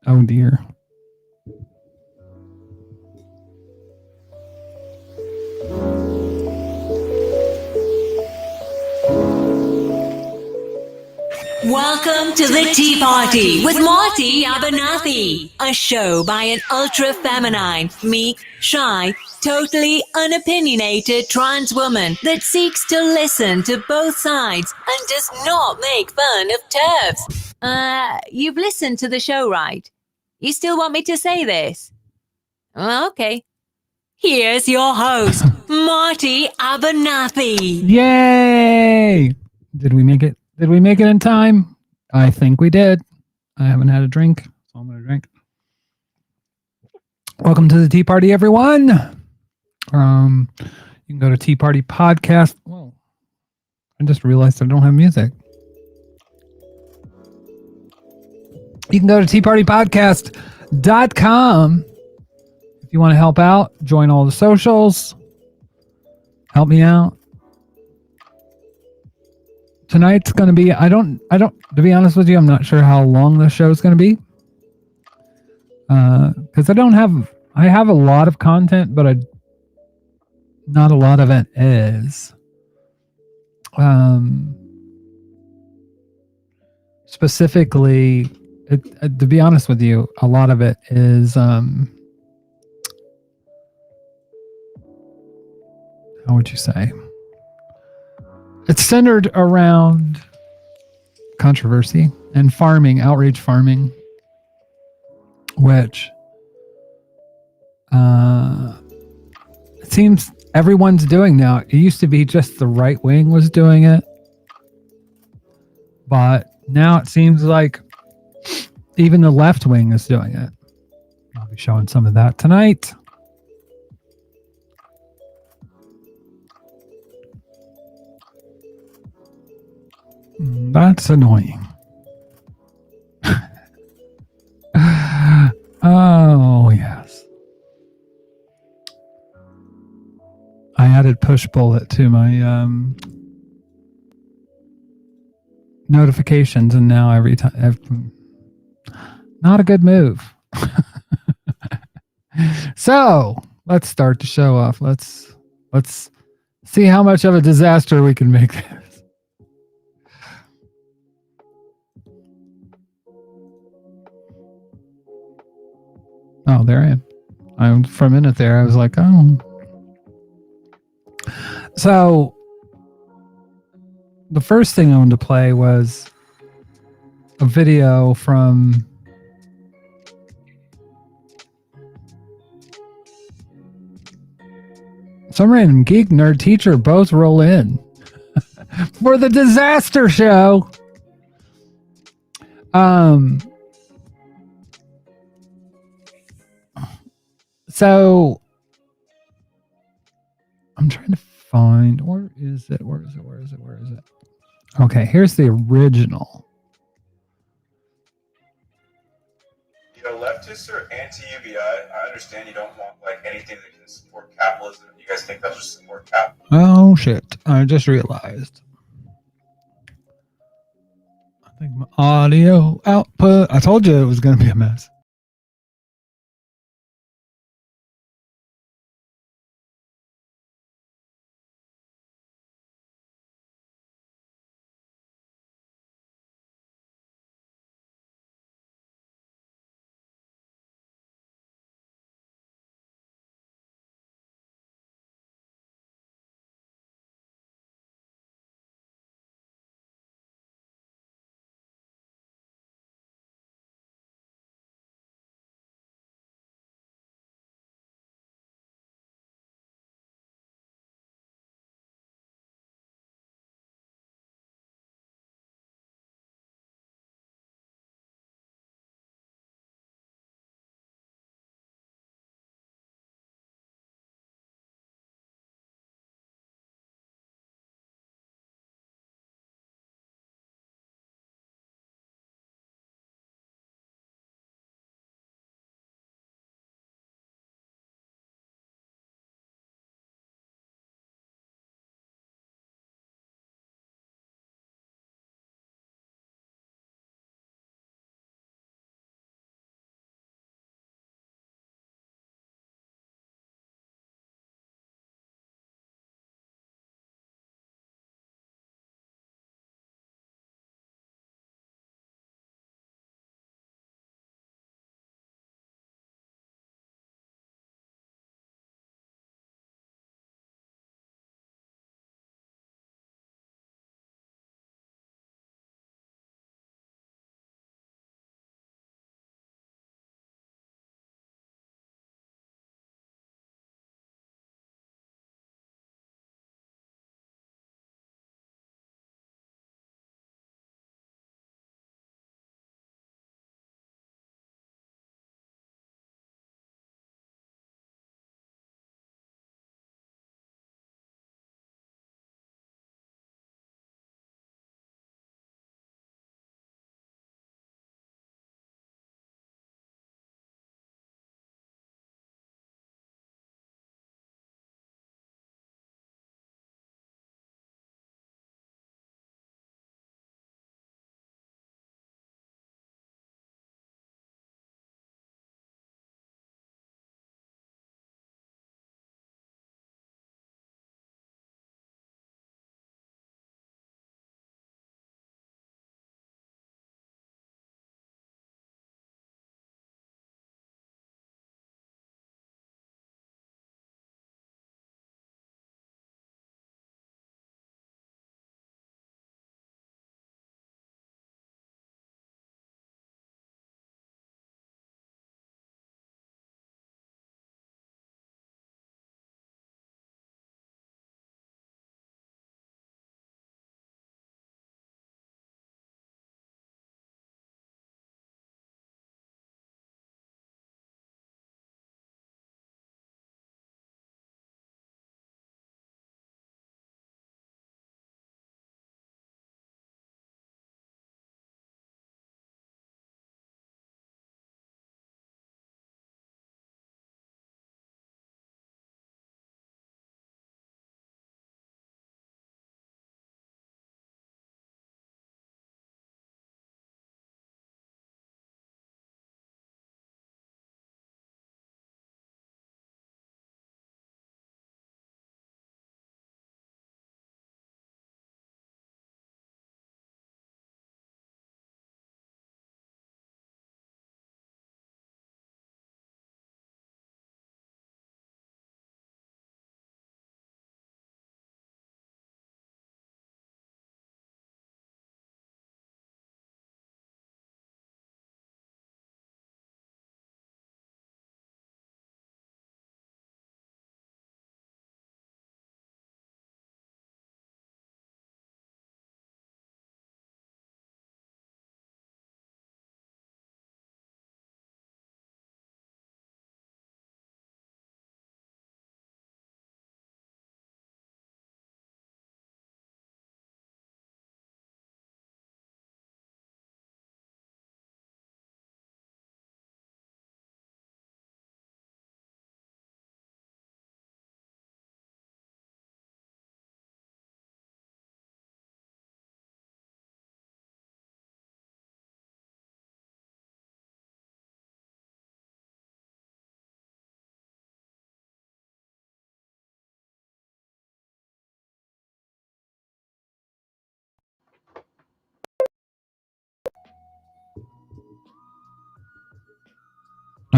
Oh dear. Welcome to the Tea Party with Marty Abernathy, a show by an ultra-feminine, meek, shy, totally unopinionated trans woman that seeks to listen to both sides and does not make fun of TERFs. You've listened to the show, right? You still want me to say this? Okay. Here's your host, Marty Abernathy. Yay! Did we make it? Did we make it in time? I think we did. I haven't had a drink, so I'm going to drink. Welcome to the Tea Party, everyone. You can go to Tea Party Podcast. Whoa. I just realized I don't have music. You can go to teapartypodcast.com if you want to help out. Join all the socials. Help me out. Tonight's going to be, I don't, to be honest with you, I'm not sure how long the show is going to be. Because I have a lot of content, but not a lot of it is. Specifically, to be honest with you, a lot of it is, how would you say? It's centered around controversy and farming, outrage farming, which it seems everyone's doing now. It used to be just the right wing was doing it, but now it seems like even the left wing is doing it. I'll be showing some of that tonight. That's annoying. Oh, yes. I added push bullet to my notifications, and now every time, not a good move. So let's start the show off. Let's see how much of a disaster we can make this. Oh, there I am. For a minute there, I was like, oh. So, the first thing I wanted to play was a video from some random geek nerd teacher. Both roll in for the disaster show. So I'm trying to find, where is it? Okay, here's the original. Leftists are anti-UBI. I understand you don't want like anything that can support capitalism. You guys think that'll just support capitalism? Oh shit! I just realized. I think my audio output. I told you it was going to be a mess.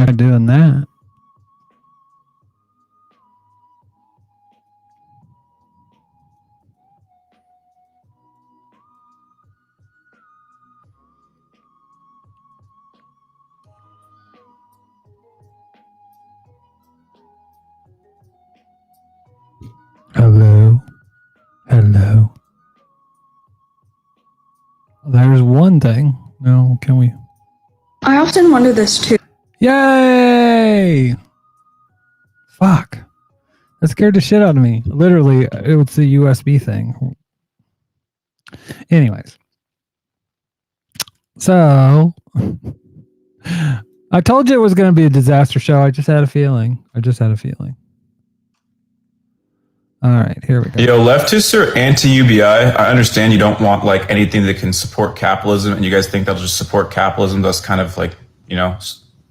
Why doing that? Hello. Hello. There's one thing. No, can we? I often wonder this too. Yay! Fuck. That scared the shit out of me. Literally, it was the USB thing. Anyways. So, I told you it was going to be a disaster show. I just had a feeling. All right, here we go. Yo, leftists are anti-UBI. I understand you don't want like anything that can support capitalism, and you guys think that'll just support capitalism. That's kind of like, you know,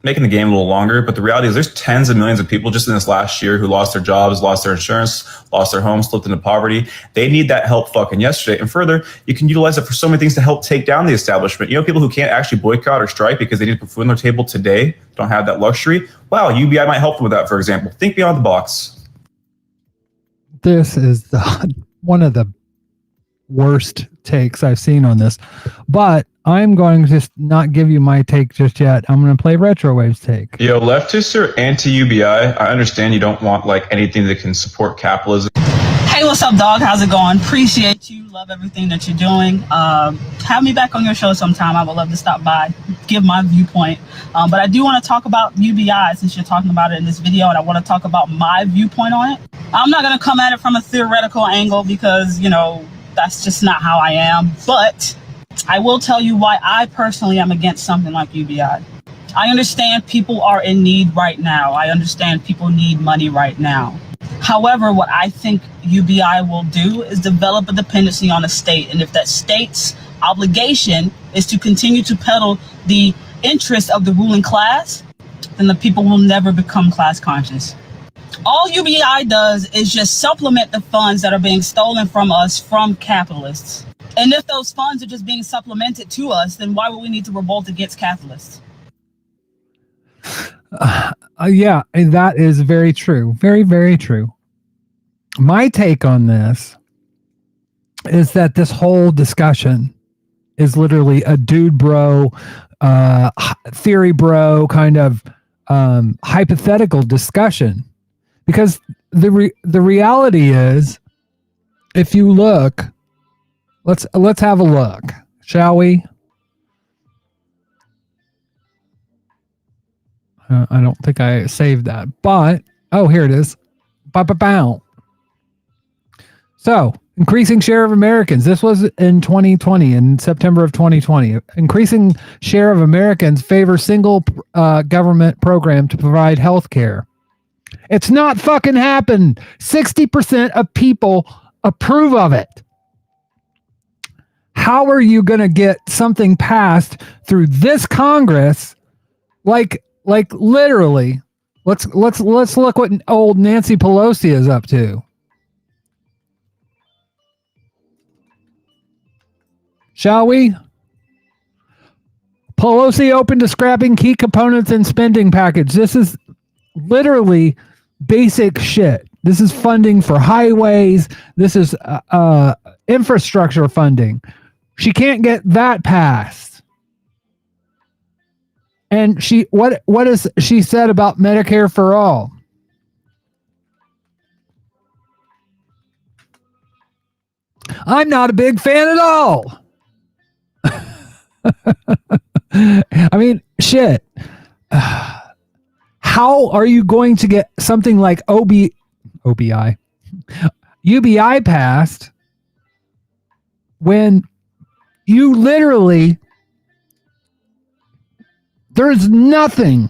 making the game a little longer. But the reality is there's tens of millions of people just in this last year who lost their jobs, lost their insurance, lost their homes, slipped into poverty. They need that help fucking yesterday. And further, you can utilize it for so many things to help take down the establishment. You know, people who can't actually boycott or strike because they need to put food on their table today, don't have that luxury. Wow, UBI might help them with that, for example. Think beyond the box. This is one of the worst takes I've seen on this, but I'm going to just not give you my take just yet. I'm going to play Retrowave's take. Yo, leftists are anti-UBI. I understand you don't want like anything that can support capitalism. Hey, what's up, dog? How's it going? Appreciate you. Love everything that you're doing. Have me back on your show sometime. I would love to stop by, give my viewpoint. But I do want to talk about UBI since you're talking about it in this video, and I want to talk about my viewpoint on it. I'm not going to come at it from a theoretical angle because, you know, that's just not how I am. But I will tell you why I personally am against something like UBI. I understand people are in need right now. I understand people need money right now. However, what I think UBI will do is develop a dependency on a state. And if that state's obligation is to continue to peddle the interests of the ruling class, then the people will never become class conscious. All UBI does is just supplement the funds that are being stolen from us from capitalists. And if those funds are just being supplemented to us, then why would we need to revolt against capitalists? Yeah, that is very true. Very, very true. My take on this is that this whole discussion is literally a dude bro, theory bro kind of hypothetical discussion. Because the reality is, if you look, let's have a look, shall we? I don't think I saved that, but oh, here it is. Bow. So, increasing share of Americans. This was in 2020, in September of 2020. Increasing share of Americans favor single government program to provide health care. It's not fucking happened. 60% of people approve of it. How are you going to get something passed through this Congress? Like literally, let's look what old Nancy Pelosi is up to. Shall we? Pelosi open to scrapping key components in spending package. This is literally basic shit. This is funding for highways. This is infrastructure funding. She can't get that passed. And what is she said about Medicare for all? I'm not a big fan at all. I mean, shit. How are you going to get something like UBI passed when you literally, there's nothing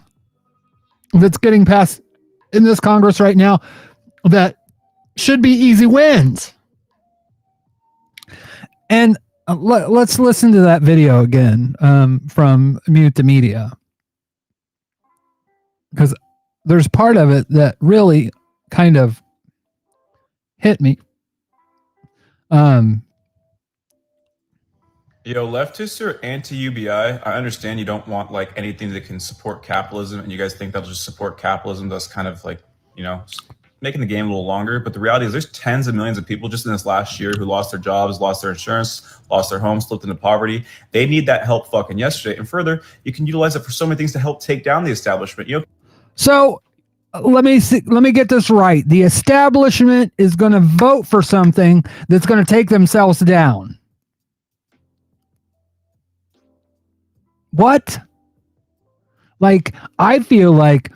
that's getting passed in this Congress right now that should be easy wins? And let's listen to that video again from Mute the Media, because there's part of it that really kind of hit me. Yo, leftists are anti-UBI. I understand you don't want like anything that can support capitalism, and you guys think that'll just support capitalism, thus kind of like, making the game a little longer. But the reality is there's tens of millions of people just in this last year who lost their jobs, lost their insurance, lost their homes, slipped into poverty. They need that help fucking yesterday. And further, you can utilize it for so many things to help take down the establishment. So let me get this right. The establishment is going to vote for something that's going to take themselves down. What? Like, I feel like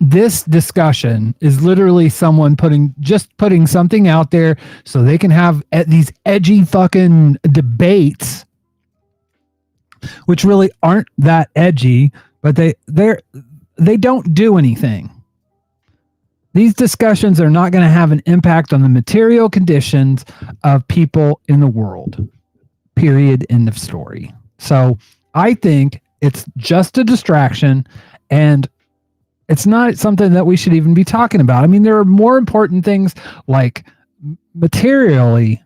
this discussion is literally someone putting something out there so they can have these edgy fucking debates, which really aren't that edgy, but they don't do anything. These discussions are not going to have an impact on the material conditions of people in the world. Period. End of story. So I think it's just a distraction, and it's not something that we should even be talking about. I mean, there are more important things like materially.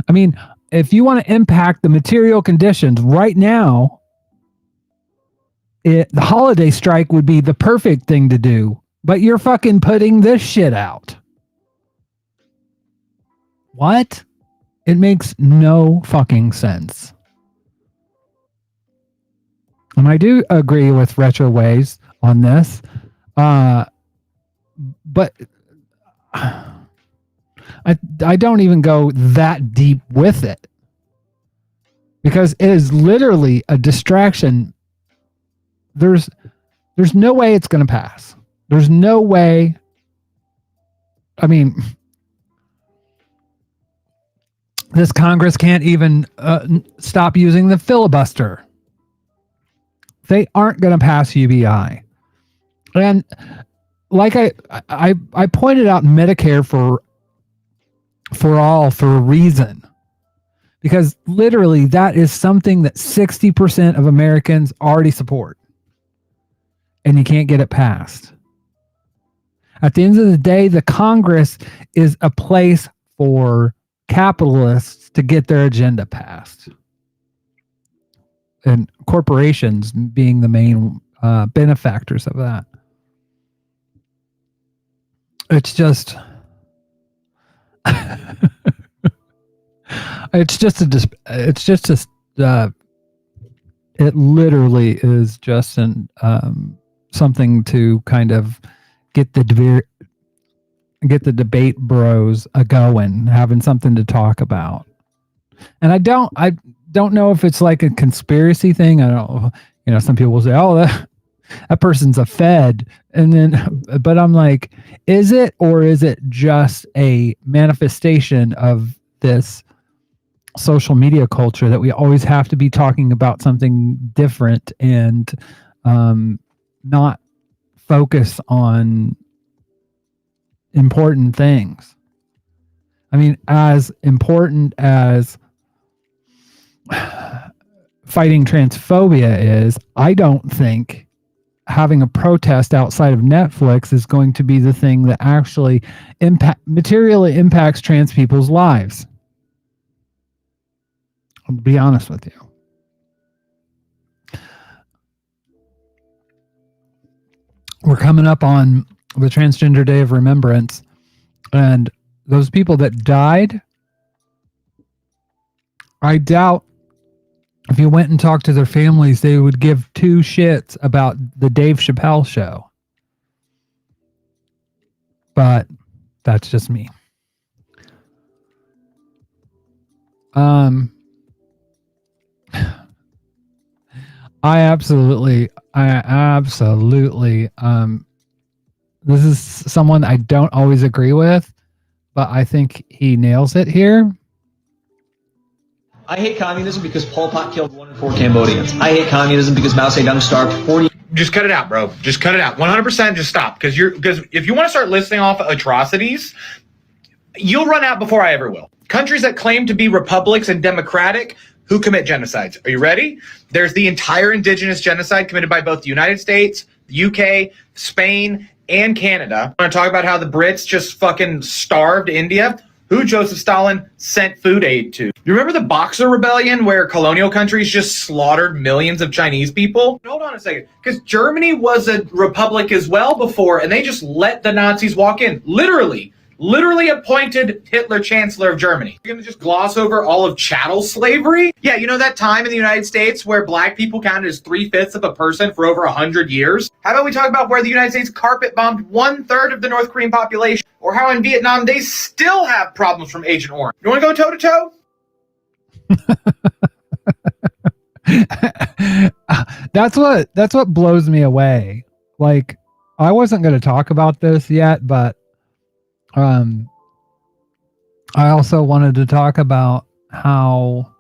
I mean, if you want to impact the material conditions right now, the holiday strike would be the perfect thing to do, but you're fucking putting this shit out. What? It makes no fucking sense. And I do agree with Retro Waves on this, but I don't even go that deep with it because it is literally a distraction. There's no way it's going to pass. There's no way. I mean, this Congress can't even stop using the filibuster. They aren't going to pass UBI. And like I pointed out Medicare for all for a reason. Because literally that is something that 60% of Americans already support. And you can't get it passed. At the end of the day, the Congress is a place for capitalists to get their agenda passed. And corporations being the main benefactors of that. It's just, it literally is just something to kind of get the debate bros going, having something to talk about. And I don't know if it's like a conspiracy thing. I don't, some people will say, oh, that person's a Fed. And then, but I'm like, is it, or is it just a manifestation of this social media culture that we always have to be talking about something different and not focus on important things? I mean, as important as fighting transphobia is, I don't think having a protest outside of Netflix is going to be the thing that actually materially impacts trans people's lives. I'll be honest with you. We're coming up on the Transgender Day of Remembrance, and those people that died, I doubt if you went and talked to their families, they would give two shits about the Dave Chappelle show. But that's just me. I absolutely, this is someone I don't always agree with, but I think he nails it here. I hate communism because Pol Pot killed 1 in 4 Cambodians. I hate communism because Mao Zedong starved 40. Just cut it out, bro. Just cut it out. 100%. Just stop. Because if you want to start listing off atrocities, you'll run out before I ever will. Countries that claim to be republics and democratic who commit genocides. Are you ready? There's the entire indigenous genocide committed by both the United States, the UK, Spain, and Canada. I want to talk about how the Brits just fucking starved India. who Joseph Stalin sent food aid to. You remember the Boxer Rebellion where colonial countries just slaughtered millions of Chinese people? Hold on a second, because Germany was a republic as well before, and they just let the Nazis walk in. Literally appointed Hitler Chancellor of Germany. You're going to just gloss over all of chattel slavery? Yeah, you know that time in the United States where black people counted as 3/5 of a person for over 100 years? How about we talk about where the United States carpet bombed 1/3 of the North Korean population? Or how in Vietnam they still have problems from Agent Orange. You want to go toe to toe? That's what blows me away. Like, I wasn't going to talk about this yet, but I also wanted to talk about how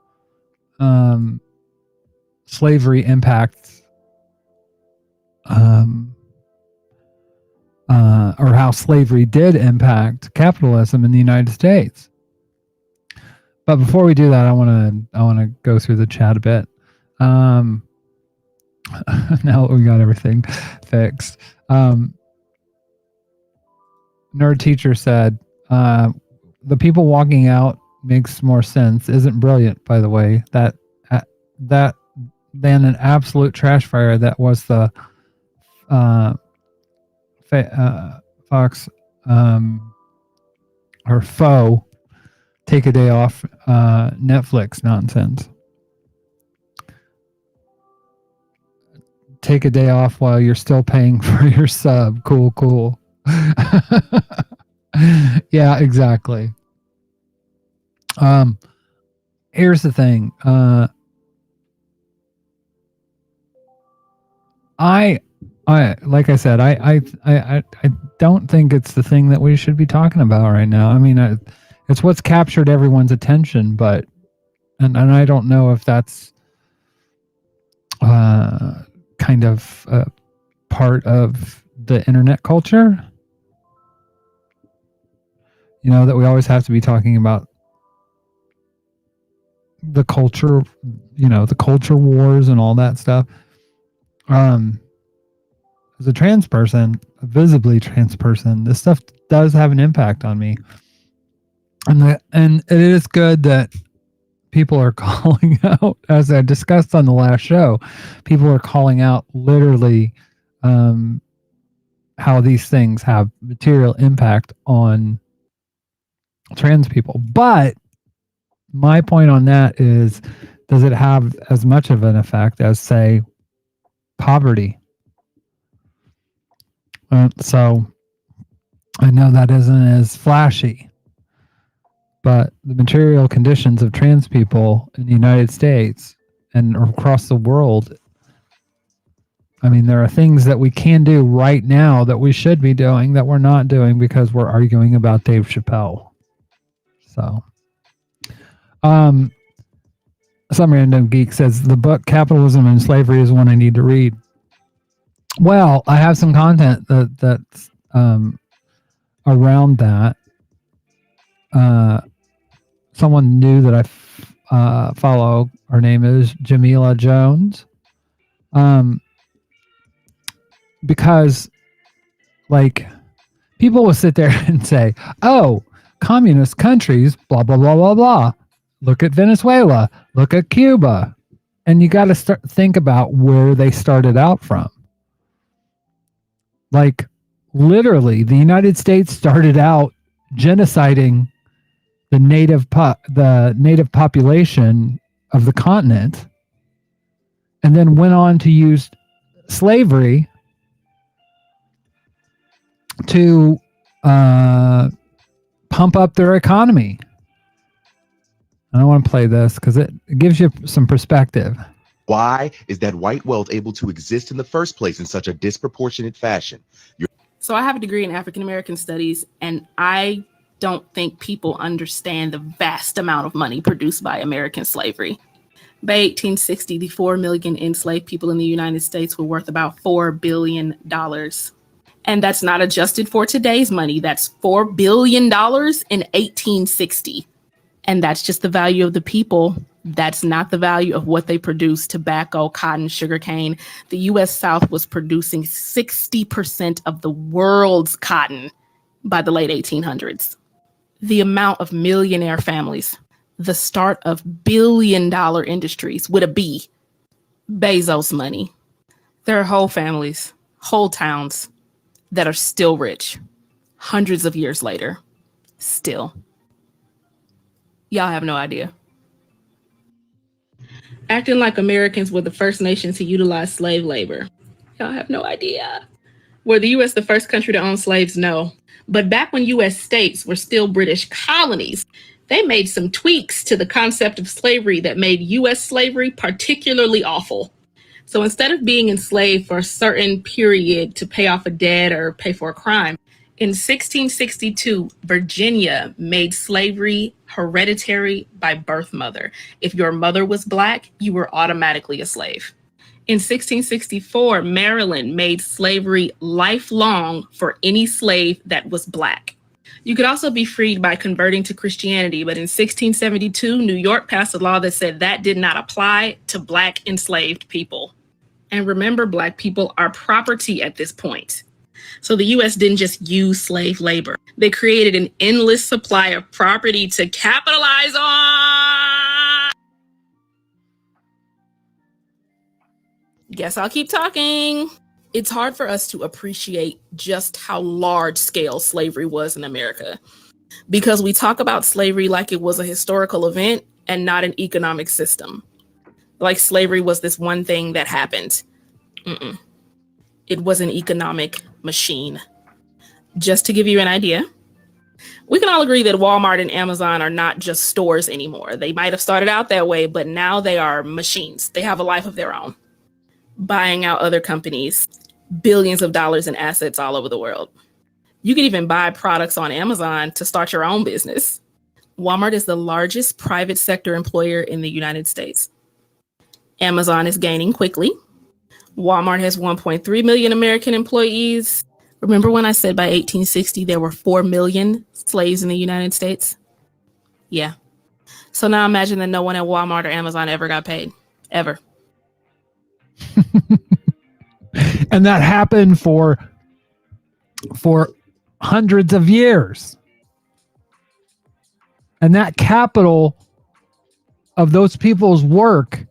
slavery impacts or how slavery did impact capitalism in the United States. But before we do that, I want to go through the chat a bit. Now that we got everything fixed. Nerd Teacher said, the people walking out makes more sense. Isn't brilliant, by the way. That than an absolute trash fire that was the Fox or foe take a day off Netflix nonsense. Take a day off while you're still paying for your sub. Cool. Yeah, exactly. Here's the thing. I like I said, I don't think it's the thing that we should be talking about right now. I mean, it's what's captured everyone's attention, but and I don't know if that's kind of part of the internet culture. You know, that we always have to be talking about the culture, you know, the culture wars and all that stuff. As a trans person, a visibly trans person, this stuff does have an impact on me. And it is good that people are calling out, as I discussed on the last show, people are calling out literally how these things have material impact on trans people. But my point on that is, does it have as much of an effect as, say, poverty? So I know that isn't as flashy, but the material conditions of trans people in the United States and across the world, I mean, there are things that we can do right now that we should be doing that we're not doing because we're arguing about Dave Chappelle. So, some random geek says the book Capitalism and Slavery is one I need to read. Well, I have some content that's around that. Someone new that I follow, her name is Jamila Jones. Because, like, people will sit there and say, oh, communist countries, blah, blah, blah, blah, blah. Look at Venezuela. Look at Cuba. And you got to think about where they started out from. Like, literally, the United States started out genociding the native population of the continent, and then went on to use slavery to pump up their economy. I don't want to play this because it gives you some perspective. Why is that white wealth able to exist in the first place in such a disproportionate fashion? So I have a degree in African American studies, and I don't think people understand the vast amount of money produced by American slavery. By 1860, the 4 million enslaved people in the United States were worth about $4 billion. And that's not adjusted for today's money. That's $4 billion in 1860. And that's just the value of the people. That's not the value of what they produce: tobacco, cotton, sugarcane. The U.S. South was producing 60% of the world's cotton by the late 1800s. The amount of millionaire families, the start of billion-dollar industries with a B, Bezos money. There are whole families, whole towns that are still rich, hundreds of years later, still. Y'all have no idea. Acting like Americans were the first nation to utilize slave labor. Y'all have no idea. Were the U.S. the first country to own slaves? No. But back when U.S. states were still British colonies, they made some tweaks to the concept of slavery that made U.S. slavery particularly awful. So instead of being enslaved for a certain period to pay off a debt or pay for a crime, in 1662, Virginia made slavery hereditary by birth mother. If your mother was Black, you were automatically a slave. In 1664, Maryland made slavery lifelong for any slave that was Black. You could also be freed by converting to Christianity, but in 1672, New York passed a law that said that did not apply to Black enslaved people. And remember, Black people are property at this point. So the US didn't just use slave labor. They created an endless supply of property to capitalize on. Guess I'll keep talking. It's hard for us to appreciate just how large scale slavery was in America because we talk about slavery like it was a historical event and not an economic system. Like slavery was this one thing that happened. It was an economic machine. Just to give you an idea, we can all agree that Walmart and Amazon are not just stores anymore. They might have started out that way, but now they are machines. They have a life of their own, buying out other companies, billions of dollars in assets all over the world. You can even buy products on Amazon to start your own business. Walmart is the largest private sector employer in the United States. Amazon is gaining quickly. Walmart has 1.3 million American employees. Remember when I said by 1860 there were 4 million slaves in the United States? Yeah. So now imagine that no one at Walmart or Amazon ever got paid. Ever. And that happened for hundreds of years. And that capital of those people's work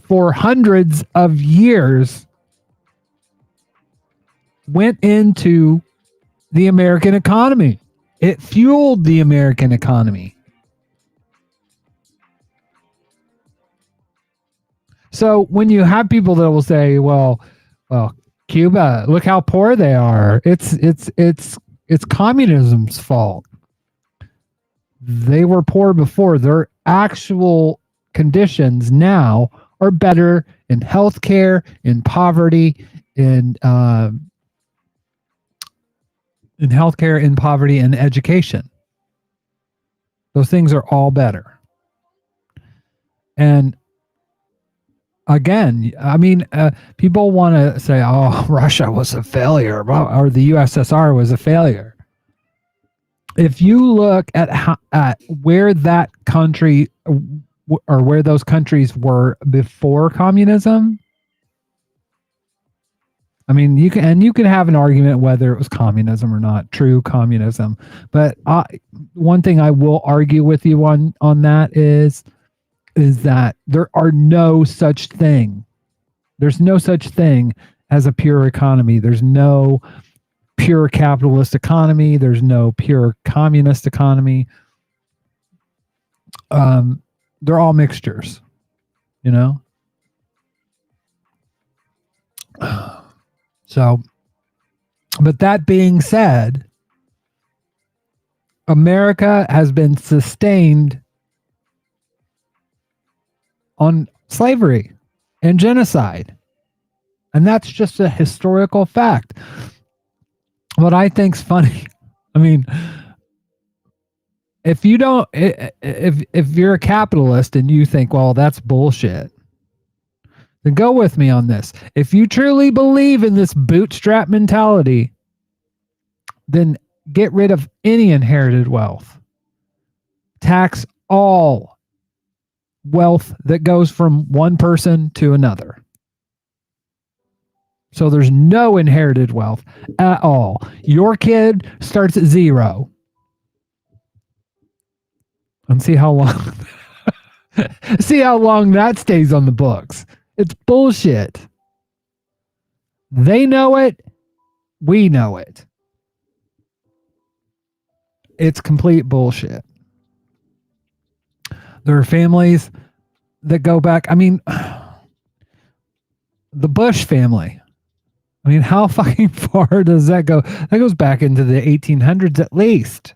for hundreds of years went into the American economy. It fueled the American economy. So when you have people that will say, well, Cuba, look how poor they are. It's communism's fault. They were poor before. Their actual conditions now are better in healthcare, in poverty, in healthcare, in poverty, and education. Those things are all better. And again, I mean, people want to say, oh, Russia was a failure, or the USSR was a failure. If you look at where that country or where those countries were before communism, I mean, you can have an argument whether it was communism or not, true communism. But one thing I will argue with you on that is that there are no such thing. There's no such thing as a pure economy. There's no pure capitalist economy. There's no pure communist economy. They're all mixtures, you know? So, but that being said, America has been sustained on slavery and genocide. And that's just a historical fact. What I think's funny, I mean, if you're a capitalist and you think, well, that's bullshit, then go with me on this. If you truly believe in this bootstrap mentality, then get rid of any inherited wealth. Tax all wealth that goes from one person to another. So there's no inherited wealth at all. Your kid starts at zero. And see how long that stays on the books. It's bullshit. They know it. We know it. It's complete bullshit. There are families that go back. I mean, the Bush family. I mean, how fucking far does that go? That goes back into the 1800s at least.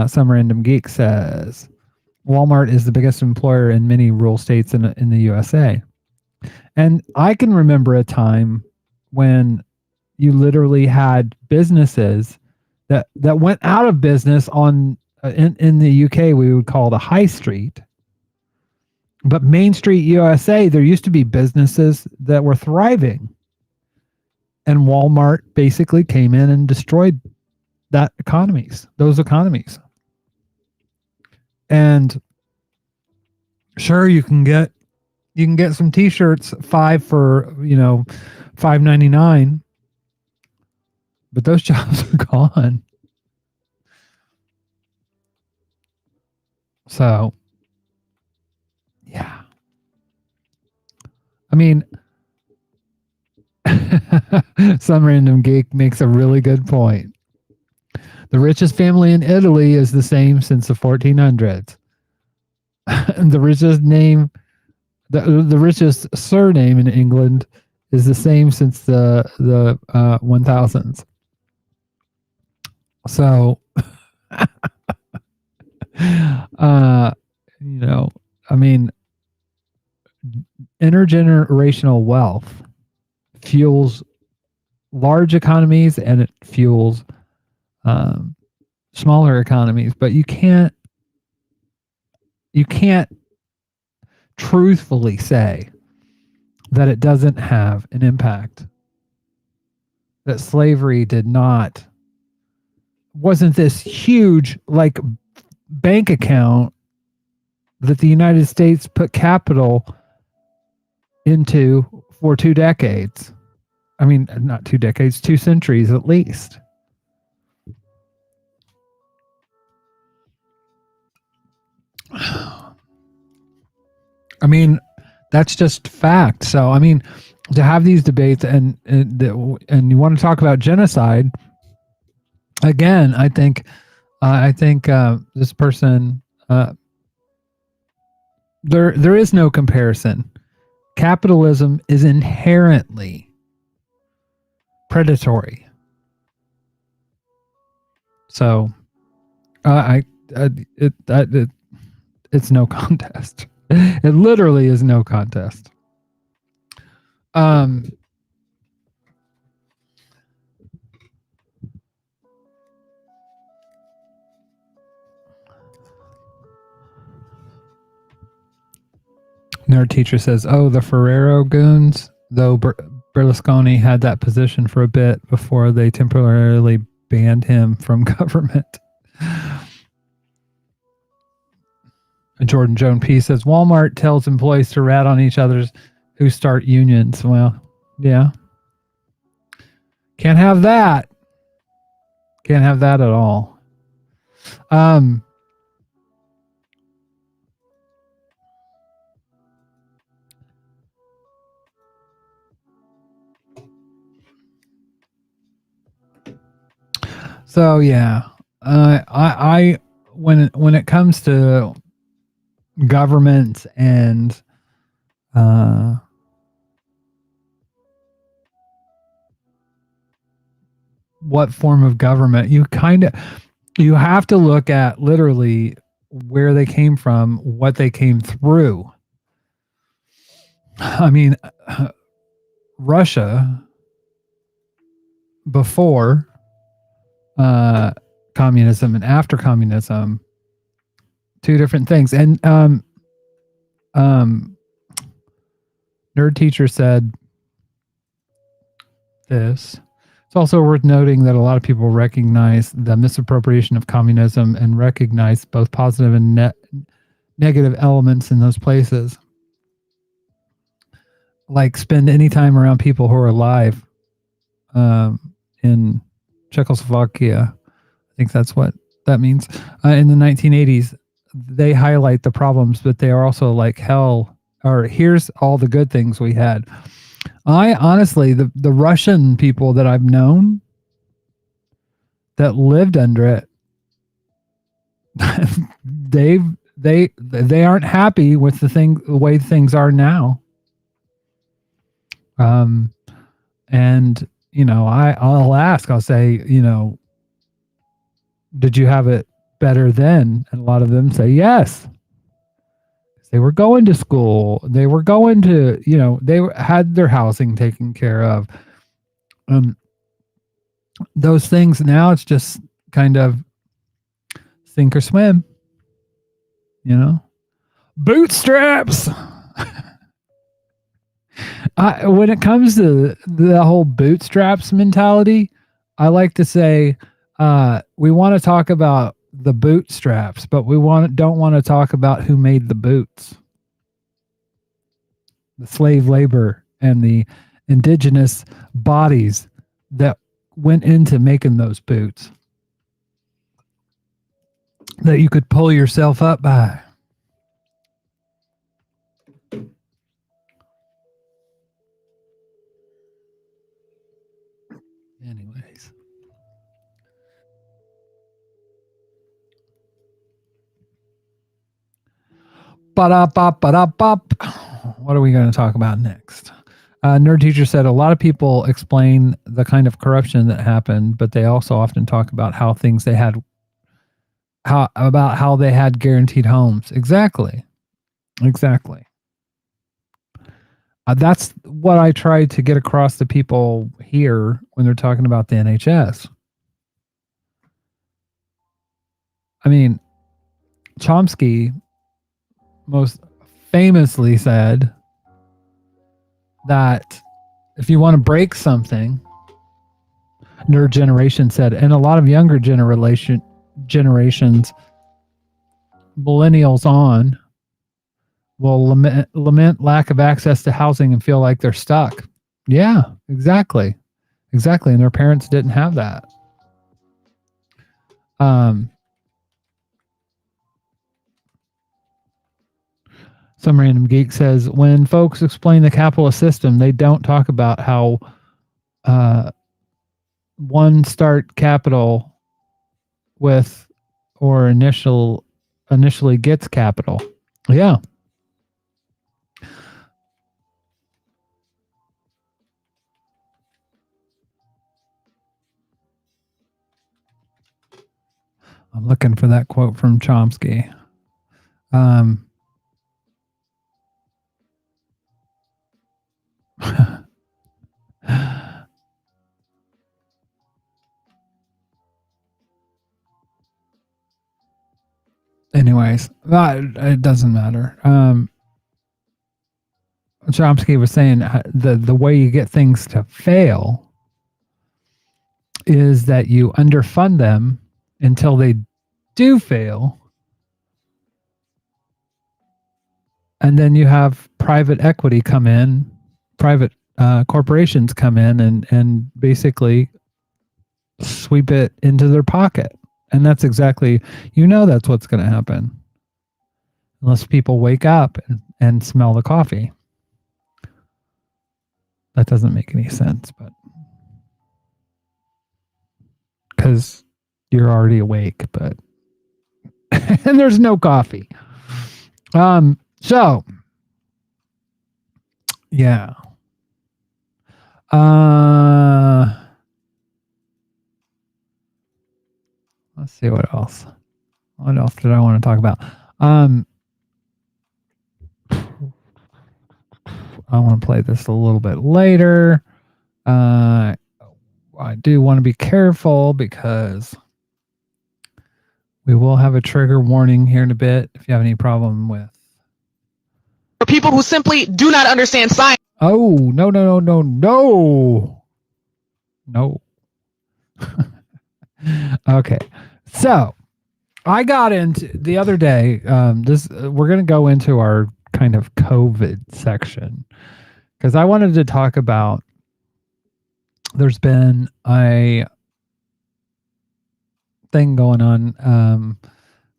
Some random geek says Walmart is the biggest employer in many rural states in the USA. And I can remember a time when you literally had businesses that went out of business on in the UK we would call the high street. But Main Street USA, there used to be businesses that were thriving. And Walmart basically came in and destroyed those economies. And sure, you can get some t-shirts $5 for $5.99, but those jobs are gone. So yeah, I mean, some random geek makes a really good point. The richest family in Italy is the same since the 1400s. The richest surname in England is the same since the 1000s. So, I mean, intergenerational wealth fuels large economies and it fuels smaller economies, but you can't truthfully say that it doesn't have an impact, that slavery wasn't this huge like bank account that the United States put capital into for 2 decades. I mean, not 2 decades, 2 centuries at least. I mean, that's just fact. So, I mean, to have these debates and you want to talk about genocide, again, I think this person, there is no comparison. Capitalism is inherently predatory. So, it's no contest. It literally is no contest. Nerd teacher says, "Oh, the Ferrero goons." Though Berlusconi had that position for a bit before they temporarily banned him from government. Jordan Joan P says Walmart tells employees to rat on each other's who start unions. Well, yeah. Can't have that. Can't have that at all. So yeah, I when it comes to government and what form of government, you have to look at literally where they came from, what they came through. I mean, Russia before communism and after communism, 2 different things. And nerd teacher said this. It's also worth noting that a lot of people recognize the misappropriation of communism and recognize both positive and negative elements in those places. Like spend any time around people who are alive in Czechoslovakia. I think that's what that means. In the 1980s, they highlight the problems, but they are also like hell. Or here's all the good things we had. I honestly, the Russian people that I've known that lived under it, they aren't happy with the way things are now. And I'll say, did you have it better then? And a lot of them say yes. They were going to school. They were going to, had their housing taken care of. Those things now, it's just kind of sink or swim, bootstraps. When it comes to the whole bootstraps mentality, I like to say, we want to talk about the bootstraps, but we don't want to talk about who made the boots. The slave labor and the indigenous bodies that went into making those boots that you could pull yourself up by. Anyways. Ba-da-bop. What are we going to talk about next? Nerd Teacher said a lot of people explain the kind of corruption that happened, but they also often talk about how they had guaranteed homes. Exactly. That's what I try to get across to people here when they're talking about the NHS. I mean, Chomsky most famously said that if you want to break something, Nerd Generation said, and a lot of younger generations, millennials on, will lament lack of access to housing and feel like they're stuck. Yeah, exactly. And their parents didn't have that. Some random geek says, when folks explain the capitalist system, they don't talk about how one start capital with or initially gets capital. Yeah. I'm looking for that quote from Chomsky. Anyways, it doesn't matter. Chomsky was saying the way you get things to fail is that you underfund them until they do fail. And then you have private equity come in, private corporations come in and basically sweep it into their pocket. And that's exactly, that's what's going to happen. Unless people wake up and smell the coffee. That doesn't make any sense, but because you're already awake, but and there's no coffee. So yeah. Let's see what else. What else did I want to talk about? I want to play this a little bit later. I do want to be careful because we will have a trigger warning here in a bit if you have any problem with. For people who simply do not understand science. Oh, no. Okay. So I got into the other day, we're going to go into our kind of COVID section because I wanted to talk about, there's been a thing going on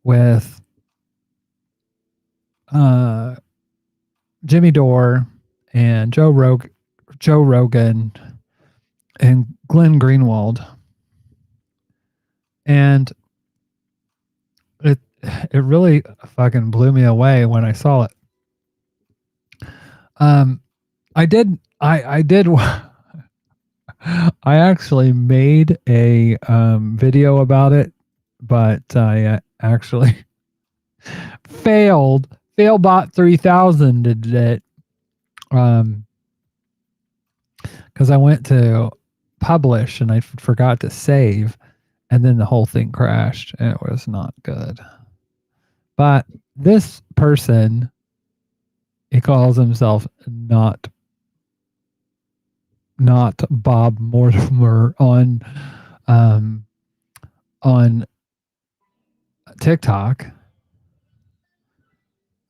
with Jimmy Dore and Joe Rogan and Glenn Greenwald, and it really fucking blew me away when I saw it. I did I actually made a video about it, but I actually failbot 3000 did it, because I went to publish and I forgot to save, and then the whole thing crashed and it was not good. But this person, he calls himself not Bob Mortimer on TikTok,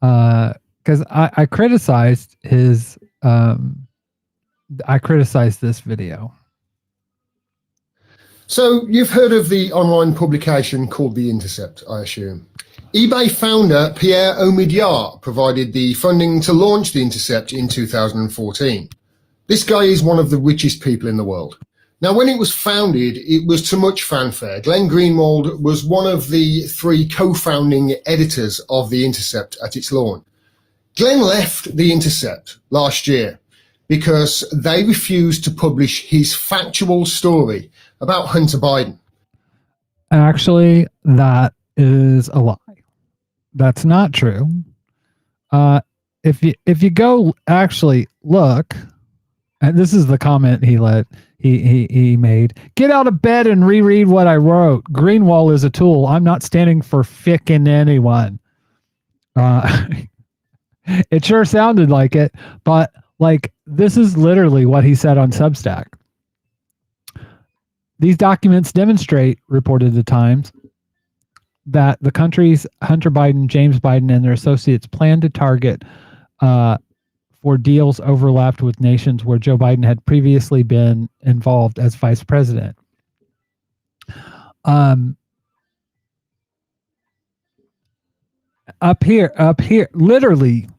because I criticized his I criticized this video. So you've heard of the online publication called The Intercept, I assume. eBay founder Pierre Omidyar provided the funding to launch The Intercept in 2014. This guy is one of the richest people in the world. Now, when it was founded, it was to much fanfare. Glenn Greenwald was one of the 3 co-founding editors of The Intercept at its launch. Glenn left The Intercept last year because they refused to publish his factual story about Hunter Biden. Actually, that is a lie. That's not true. If you go actually look, and this is the comment he made. Get out of bed and reread what I wrote. Greenwald is a tool. I'm not standing for ficking anyone. It sure sounded like it, but like this is literally what he said on Substack. These documents demonstrate, reported the Times, that the country's Hunter Biden, James Biden, and their associates plan to target for deals overlapped with nations where Joe Biden had previously been involved as vice president. Up here, literally,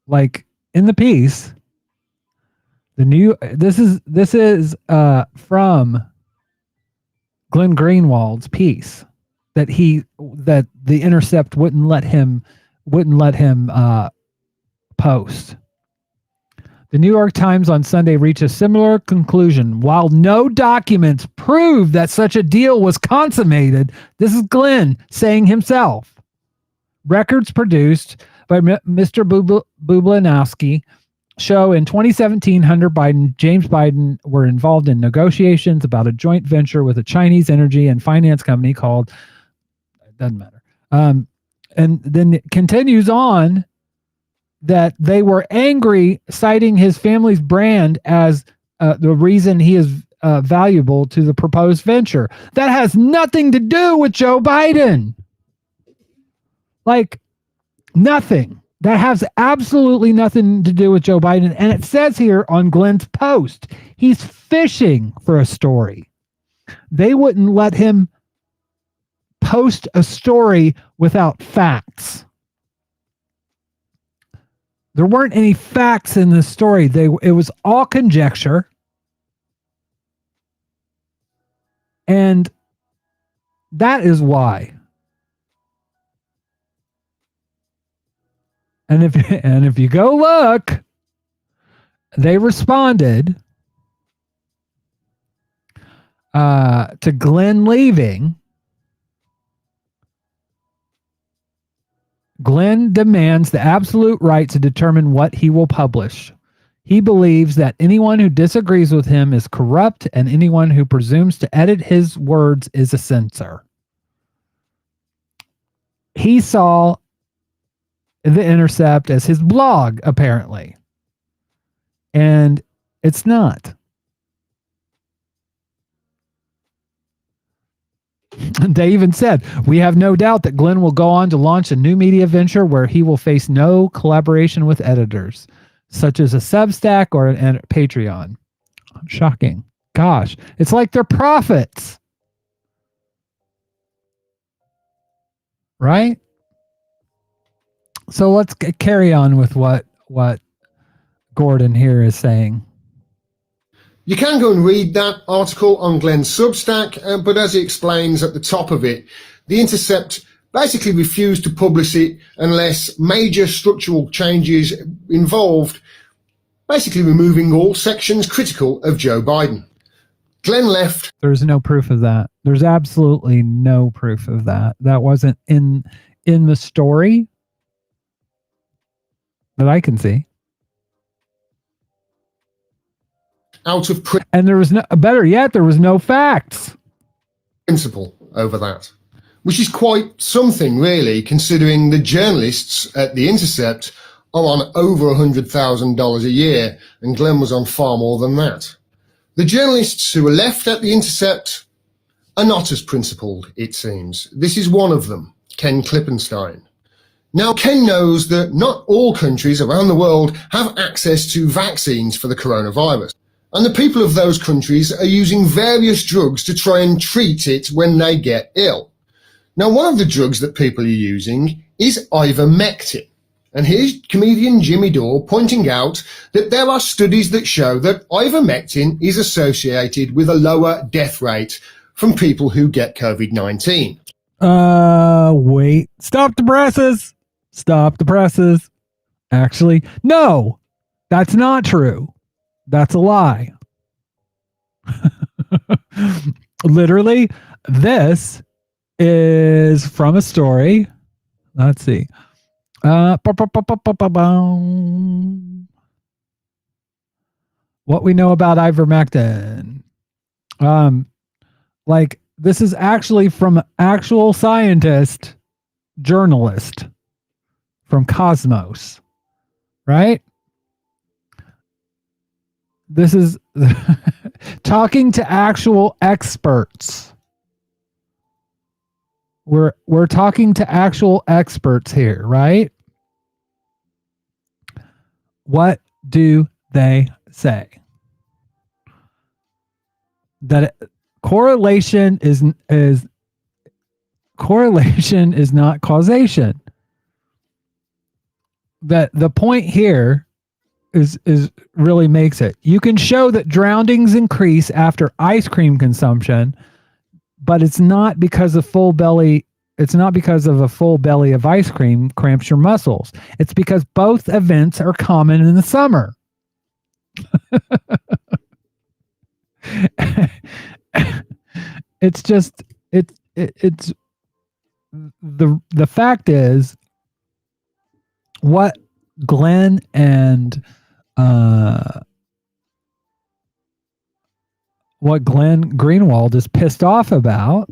like in the piece, this is from Glenn Greenwald's piece that the Intercept wouldn't let him post. The New York Times on Sunday reached a similar conclusion. While no documents prove that such a deal was consummated, this is Glenn saying himself. Records produced by Mr. Bublanowski show in 2017, Hunter Biden, James Biden were involved in negotiations about a joint venture with a Chinese energy and finance company called, it doesn't matter. And then it continues on that they were angry, citing his family's brand as the reason he is valuable to the proposed venture. That has nothing to do with Joe Biden. Like, nothing. That has absolutely nothing to do with Joe Biden. And it says here on Glenn's post, he's fishing for a story. They wouldn't let him post a story without facts. There weren't any facts in this story. It was all conjecture. And that is why. And if you go look, they responded to Glenn leaving. Glenn demands the absolute right to determine what he will publish. He believes that anyone who disagrees with him is corrupt, and anyone who presumes to edit his words is a censor. He saw The Intercept as his blog, apparently. And it's not. They even said, we have no doubt that Glenn will go on to launch a new media venture where he will face no collaboration with editors, such as a Substack or a Patreon. Shocking. Gosh, it's like they're prophets. right? So let's carry on with what Gordon here is saying. You can go and read that article on Glenn's Substack, but as he explains at the top of it, The Intercept basically refused to publish it unless major structural changes involved basically removing all sections critical of Joe Biden. Glenn left. There's no proof of that. There's absolutely no proof of that. That wasn't in the story that I can see. Out of and there was no, better yet, there was no facts. Principle over that, which is quite something, really, considering the journalists at The Intercept are on over $100,000 a year, and Glenn was on far more than that. The journalists who are left at The Intercept are not as principled, it seems. This is one of them, Ken Klippenstein. Now, Ken knows that not all countries around the world have access to vaccines for the coronavirus, and the people of those countries are using various drugs to try and treat it when they get ill. Now, one of the drugs that people are using is ivermectin. And here's comedian Jimmy Dore pointing out that there are studies that show that ivermectin is associated with a lower death rate from people who get COVID-19. Wait. Stop the presses. Stop the presses. Actually, no, that's not true. That's a lie. Literally, this is from a story. Let's see. What we know about ivermectin. Like, this is actually from an actual scientist, journalist from Cosmos, right? This is talking to actual experts. We're talking to actual experts here, right? What do they say? That correlation is not causation. That the point here is really makes it. You can show that drownings increase after ice cream consumption, but it's not because of full belly. It's not because of a full belly of ice cream cramps your muscles. It's because both events are common in the summer. It's just it's the fact is what Glenn and what Glenn Greenwald is pissed off about.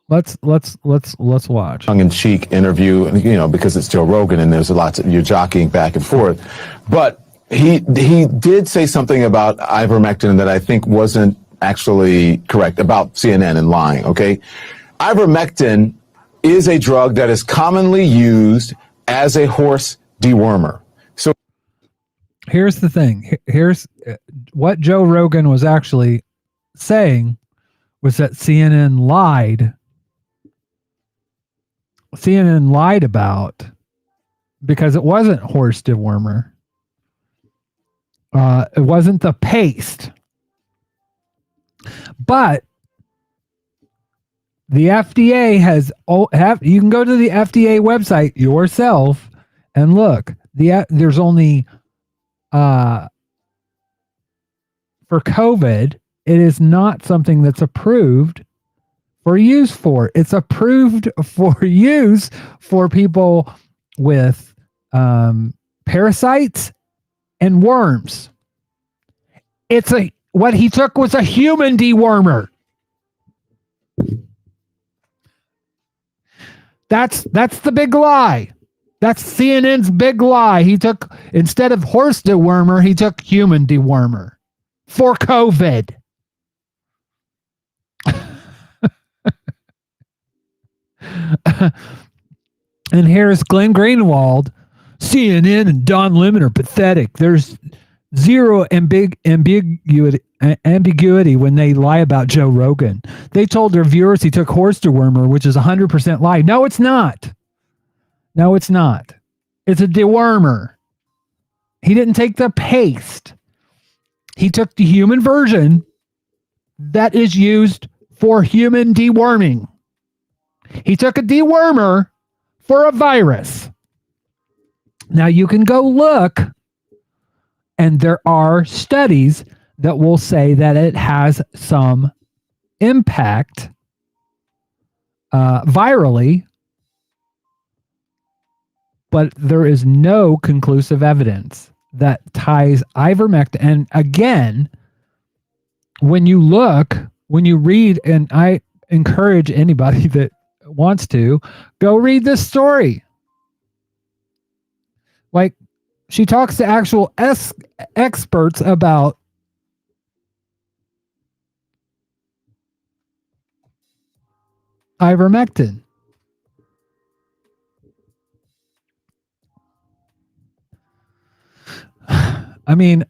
Let's watch. Tongue-in-cheek interview, because it's Joe Rogan and there's lots of you're jockeying back and forth. But he did say something about ivermectin that I think wasn't actually correct about CNN and lying. Okay, ivermectin is a drug that is commonly used as a horse dewormer. So here's the thing. Here's what Joe Rogan was actually saying was that CNN lied. CNN lied about because it wasn't horse dewormer. It wasn't the paste. But the FDA you can go to the FDA website yourself and look. There's only for COVID, it is not something that's approved for use for. It's approved for use for people with parasites and worms. What he took was a human dewormer. That's the big lie. That's CNN's big lie. He took, instead of horse dewormer, he took human dewormer for COVID. And here's Glenn Greenwald. CNN and Don Lemon are pathetic. There's Zero ambiguity when they lie about Joe Rogan. They told their viewers he took horse dewormer, which is 100% lie. No, it's not. No, it's not. It's a dewormer. He didn't take the paste. He took the human version that is used for human deworming. He took a dewormer for a virus. Now you can go look, and there are studies that will say that it has some impact virally, but there is no conclusive evidence that ties ivermectin. And again, when you look, when you read, and I encourage anybody that wants to go read this story. Like, she talks to actual experts about ivermectin. I mean,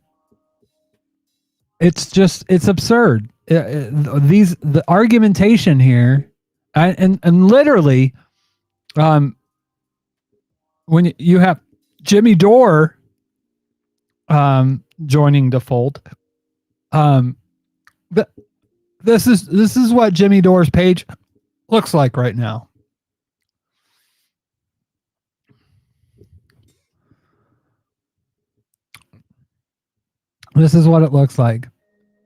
it's absurd. The argumentation here, and literally, when you have Jimmy Dore joining the fold, this is what Jimmy Dore's page looks like right now. This is what it looks like.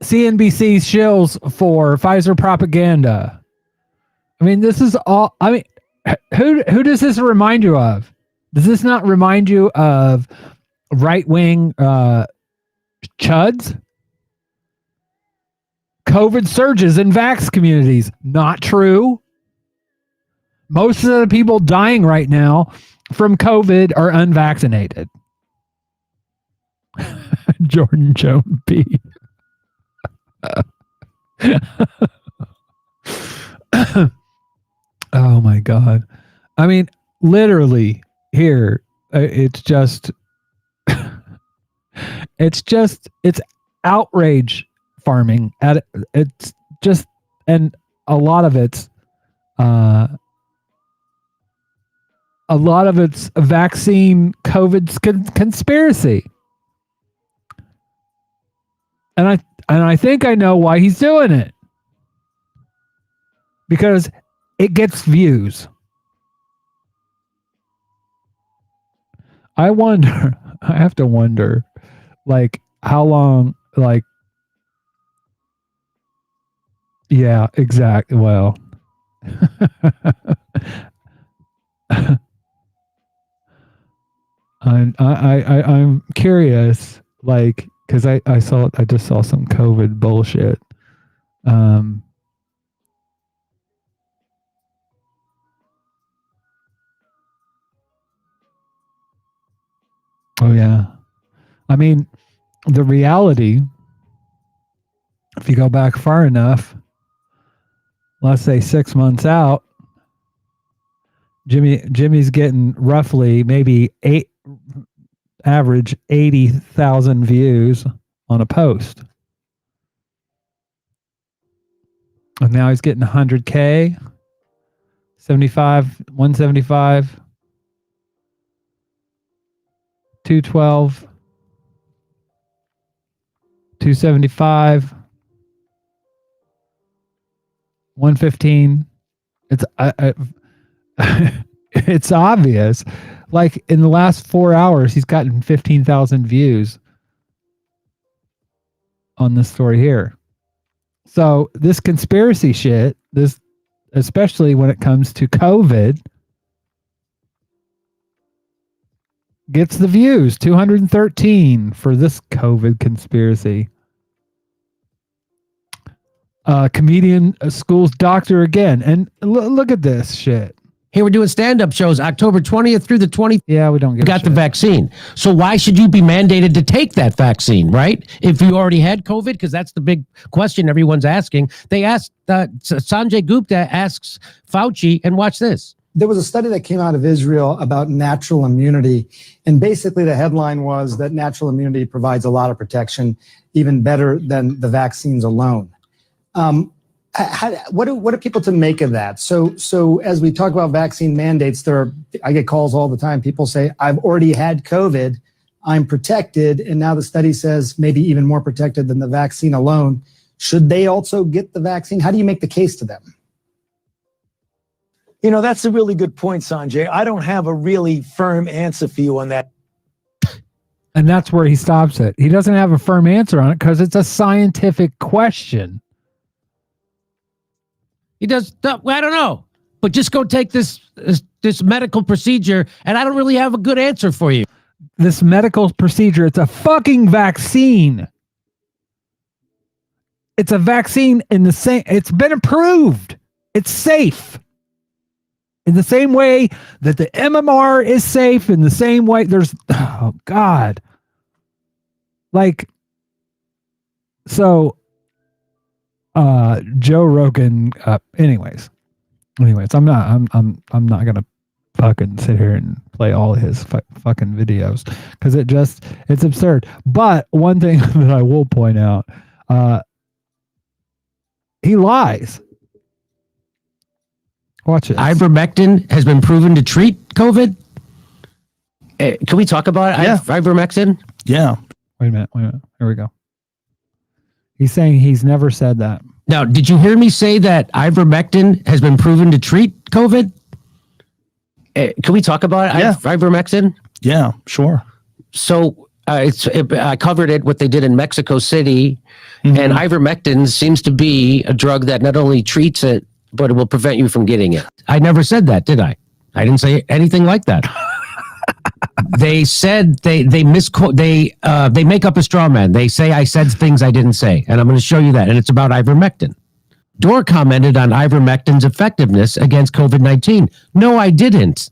CNBC shills for Pfizer propaganda. I mean, this is all. I mean, who does this remind you of? Does this not remind you of right-wing chuds? COVID surges in vax communities. Not true. Most of the people dying right now from COVID are unvaccinated. Jordan Jones B. Oh my God. I mean, literally here, it's outrage farming. It's just, and a lot of it's vaccine COVID conspiracy. And I think I know why he's doing it. Because it gets views. I have to wonder, like, how long, like, yeah, exactly. Well, I'm curious, like, because I just saw some COVID bullshit. Oh yeah. I mean, the reality, if you go back far enough, let's say 6 months out, Jimmy's getting roughly maybe average 80,000 views on a post. And now he's getting 100K, 175, 212, 275, 115. It's it's obvious. Like, in the last 4 hours, he's gotten 15,000 views on this story here. So this conspiracy shit, this, especially when it comes to COVID, gets the views. 213 for this COVID conspiracy. Comedian schools doctor again. And look at this shit. Hey, we're doing stand-up shows October 20th through the 20th. Yeah, we don't get got the vaccine. So why should you be mandated to take that vaccine, right? If you already had COVID, because that's the big question everyone's asking. They asked, Sanjay Gupta asks Fauci, and watch this. there was a study that came out of Israel about natural immunity. And basically the headline was that natural immunity provides a lot of protection, even better than the vaccines alone. What are people to make of that? So as we talk about vaccine mandates, I get calls all the time. People say, I've already had COVID, I'm protected. And now the study says maybe even more protected than the vaccine alone. Should they also get the vaccine? How do you make the case to them? You know, that's a really good point, Sanjay. I don't have a really firm answer for you on that. And that's where he stops it. He doesn't have a firm answer on it because it's a scientific question. He does. I don't know, but just go take this medical procedure, and I don't really have a good answer for you. This medical procedure, it's a fucking vaccine. It's a vaccine in the same. It's been approved. It's safe. In the same way that the MMR is safe, in the same way oh God. Like, so Joe Rogan, anyways, I'm not gonna fucking sit here and play all his fucking videos because it's absurd. But one thing that I will point out, he lies. Watch it. Ivermectin has been proven to treat COVID. Can we talk about ivermectin? Yeah. Wait a minute. Here we go. He's saying he's never said that. Now, did you hear me say that ivermectin has been proven to treat COVID? Can we talk about ivermectin? Yeah, sure. So I covered it, what they did in Mexico City, and ivermectin seems to be a drug that not only treats it, but it will prevent you from getting it. I never said that, did I? I didn't say anything like that. They said they misquote. They make up a straw man. They say I said things I didn't say, and I'm going to show you that. And it's about ivermectin. Dore commented on ivermectin's effectiveness against COVID-19. No, I didn't.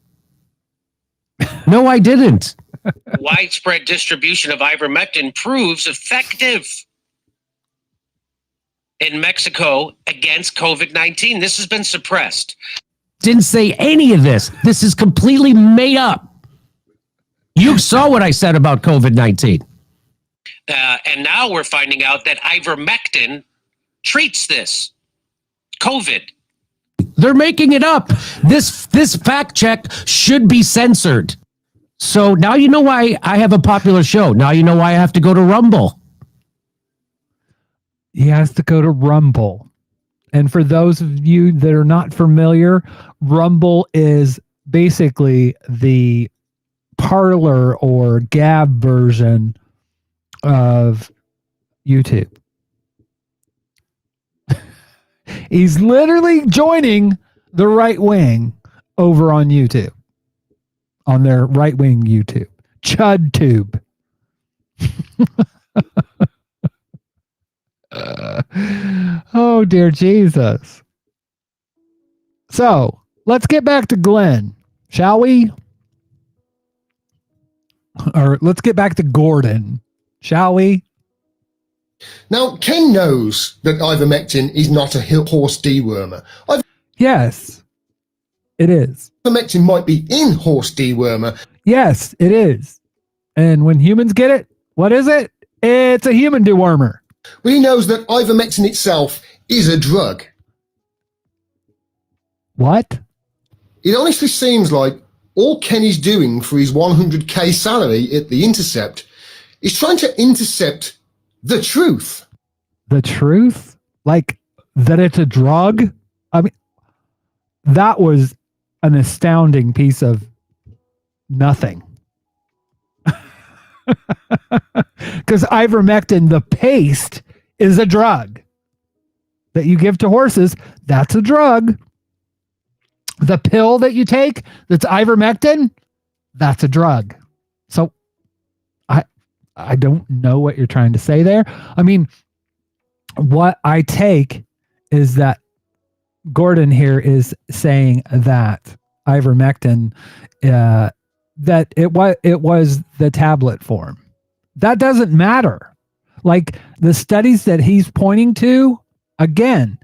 No, I didn't. Widespread distribution of ivermectin proves effective in Mexico against COVID-19. This has been suppressed. Didn't say any of this. This is completely made up. You saw what I said about COVID-19. And now we're finding out that ivermectin treats this COVID. They're making it up. This fact check should be censored. So now you know why I have a popular show. Now you know why I have to go to Rumble. He has to go to Rumble. And for those of you that are not familiar, Rumble is basically the Parler or Gab version of YouTube. He's literally joining the right wing over on YouTube, on their right wing YouTube, ChudTube. Oh dear Jesus. So let's get back to Glenn, shall we? Or let's get back to Gordon, shall we? Now, Ken knows that ivermectin is not a horse dewormer. Yes, it is. Ivermectin might be in horse dewormer. Yes, it is. And when humans get it, what is it? It's a human dewormer. Well, he knows that ivermectin itself is a drug. What? It honestly seems like all Kenny's doing for his 100K salary at The Intercept is trying to intercept the truth. The truth? Like that it's a drug? I mean, that was an astounding piece of nothing. Because ivermectin, the paste, is a drug that you give to horses. That's a drug. The pill that you take that's ivermectin, that's a drug. So I don't know what you're trying to say there. I mean, what I take is that Gordon here is saying that ivermectin, that it was the tablet form. That doesn't matter. Like the studies that he's pointing to, again,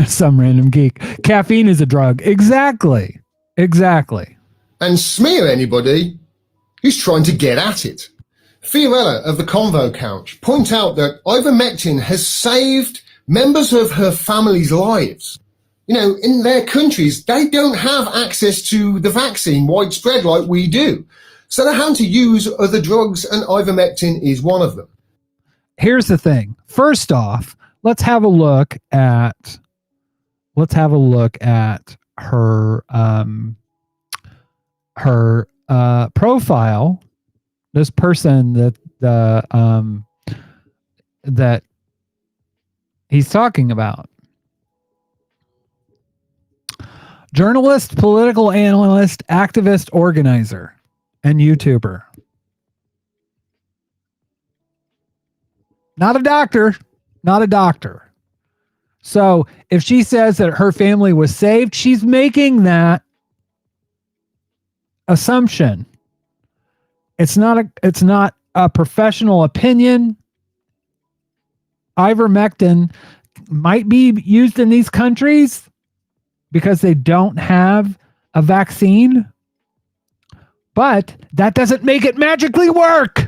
Some random geek. Caffeine is a drug. Exactly. And smear anybody who's trying to get at it. Fiorella of the Convo Couch point out that ivermectin has saved members of her family's lives. You know, in their countries, they don't have access to the vaccine widespread like we do. So they're having to use other drugs, and ivermectin is one of them. Here's the thing. First off, let's have a look at her profile. This person that he's talking about. Journalist, political analyst, activist, organizer, and YouTuber. Not a doctor. So if she says that her family was saved, she's making that assumption. It's not a professional opinion. Ivermectin might be used in these countries because they don't have a vaccine, but that doesn't make it magically work.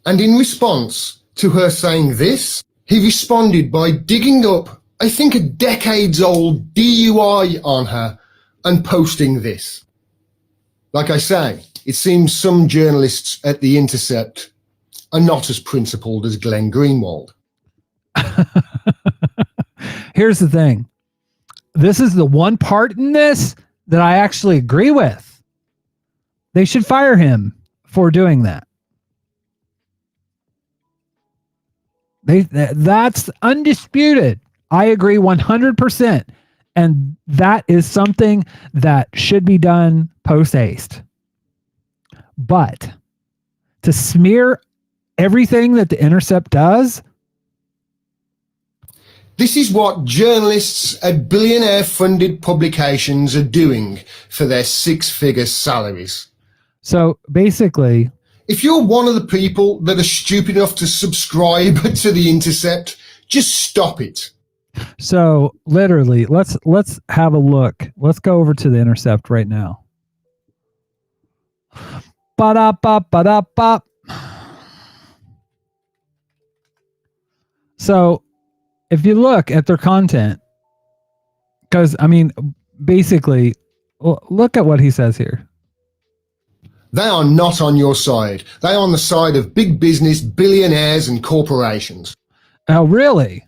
And in response to her saying this, he responded by digging up, I think, a decades-old DUI on her and posting this. Like I say, it seems some journalists at The Intercept are not as principled as Glenn Greenwald. Here's the thing. This is the one part in this that I actually agree with. They should fire him for doing that. That's undisputed. I agree 100%. And that is something that should be done post haste. But to smear everything that The Intercept does. This is what journalists at billionaire-funded publications are doing for their six-figure salaries. So basically, if you're one of the people that are stupid enough to subscribe to The Intercept, just stop it. So literally, let's have a look. Let's go over to The Intercept right now. Ba-da-ba-ba-da-ba. So if you look at their content, because I mean, basically, look at what he says here. They are not on your side. They are on the side of big business, billionaires, and corporations. Oh, really?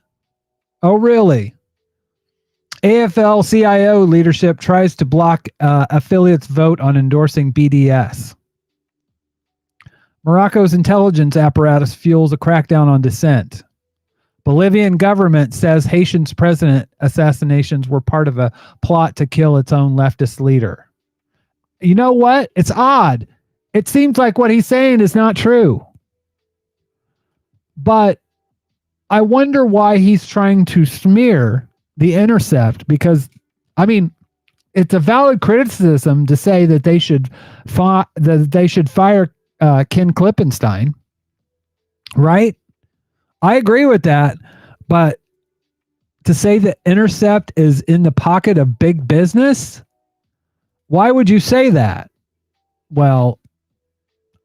AFL-CIO leadership tries to block affiliates' vote on endorsing BDS. Morocco's intelligence apparatus fuels a crackdown on dissent. Bolivian government says Haitian's president assassinations were part of a plot to kill its own leftist leader. You know what? It's odd. It seems like what he's saying is not true. But I wonder why he's trying to smear The Intercept, because, I mean, it's a valid criticism to say that they should fire Ken Klippenstein, right? I agree with that, but to say that Intercept is in the pocket of big business, why would you say that? Well,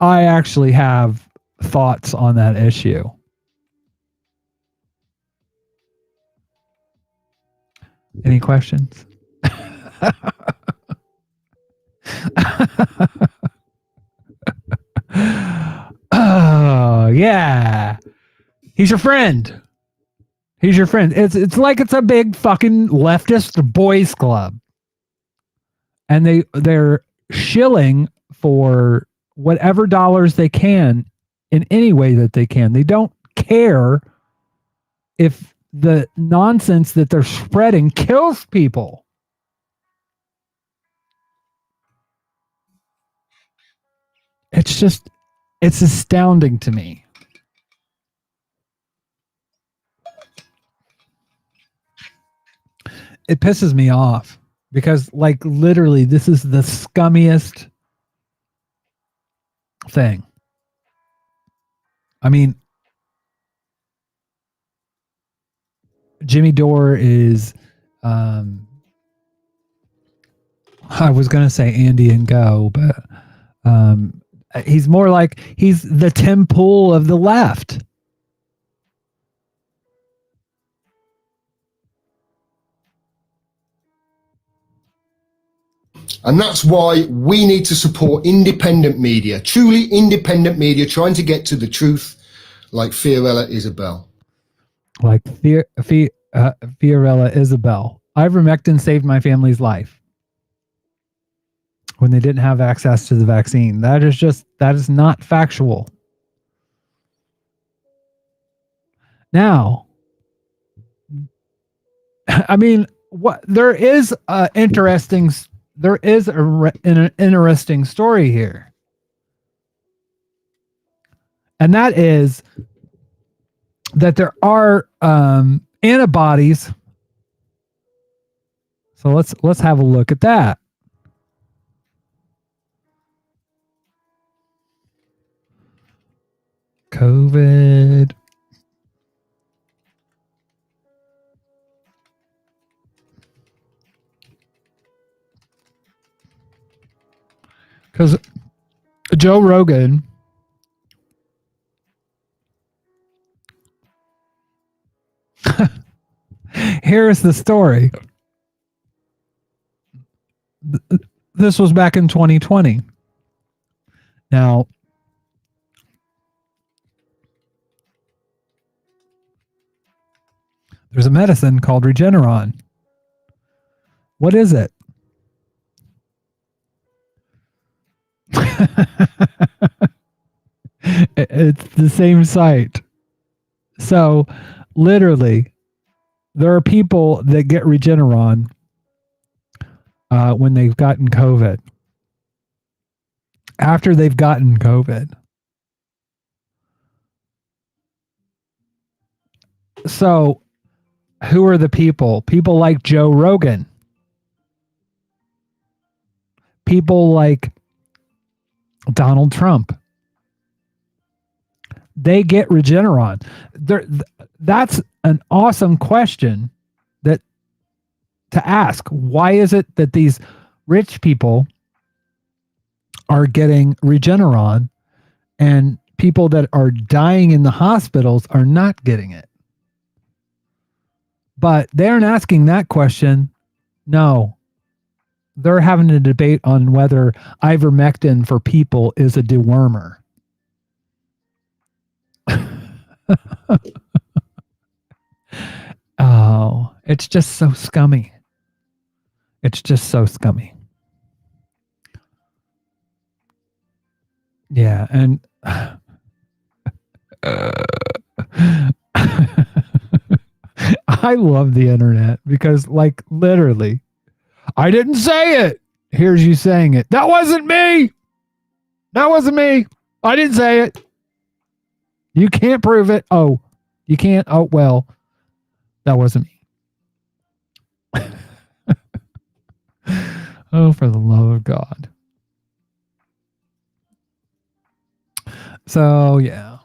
I actually have thoughts on that issue. Any questions? Oh, yeah. He's your friend. It's like it's a big fucking leftist boys club. And they're shilling for whatever dollars they can in any way that they can. They don't care if the nonsense that they're spreading kills people. It's astounding to me. It pisses me off because, like, literally, this is the scummiest thing. I mean, Jimmy Dore is, I was going to say Andy and Go, but he's more like he's the Tim Pool of the left. And that's why we need to support independent media, truly independent media, trying to get to the truth, like Fiorella Isabel. Like Fiorella Isabel. Ivermectin saved my family's life when they didn't have access to the vaccine. That is not factual. Now, I mean, there is an interesting story here. And that is that there are antibodies. So let's have a look at that. COVID. Because Joe Rogan here's the story. This was back in 2020. Now, there's a medicine called Regeneron. What is it? It's the same site. So, literally, there are people that get Regeneron when they've gotten COVID. After they've gotten COVID. So, who are the people? People like Joe Rogan. People like Donald Trump. They get Regeneron. That's an awesome question to ask. Why is it that these rich people are getting Regeneron and people that are dying in the hospitals are not getting it? But they aren't asking that question. No. They're having a debate on whether ivermectin for people is a dewormer. Oh, it's just so scummy. It's just so scummy. Yeah, and I love the internet because, like, literally, I didn't say it. Here's you saying it. That wasn't me. That wasn't me. I didn't say it. You can't prove it. Oh, you can't. Oh, well, that wasn't me. Oh, for the love of God. So, yeah.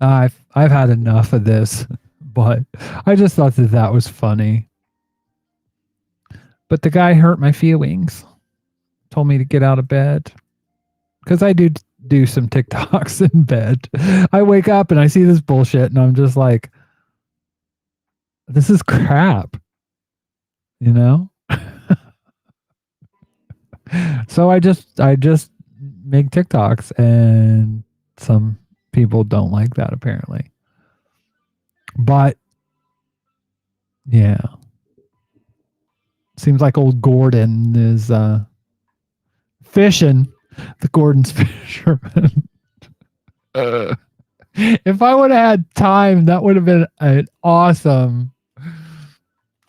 I've had enough of this, but I just thought that was funny. But the guy hurt my feelings. Told me to get out of bed because I do some TikToks in bed. I wake up and I see this bullshit and I'm just like, this is crap, you know? So I just make TikToks and some people don't like that apparently. But yeah. Seems like old Gordon is fishing. The Gordon's fisherman. If I would have had time, that would have been an awesome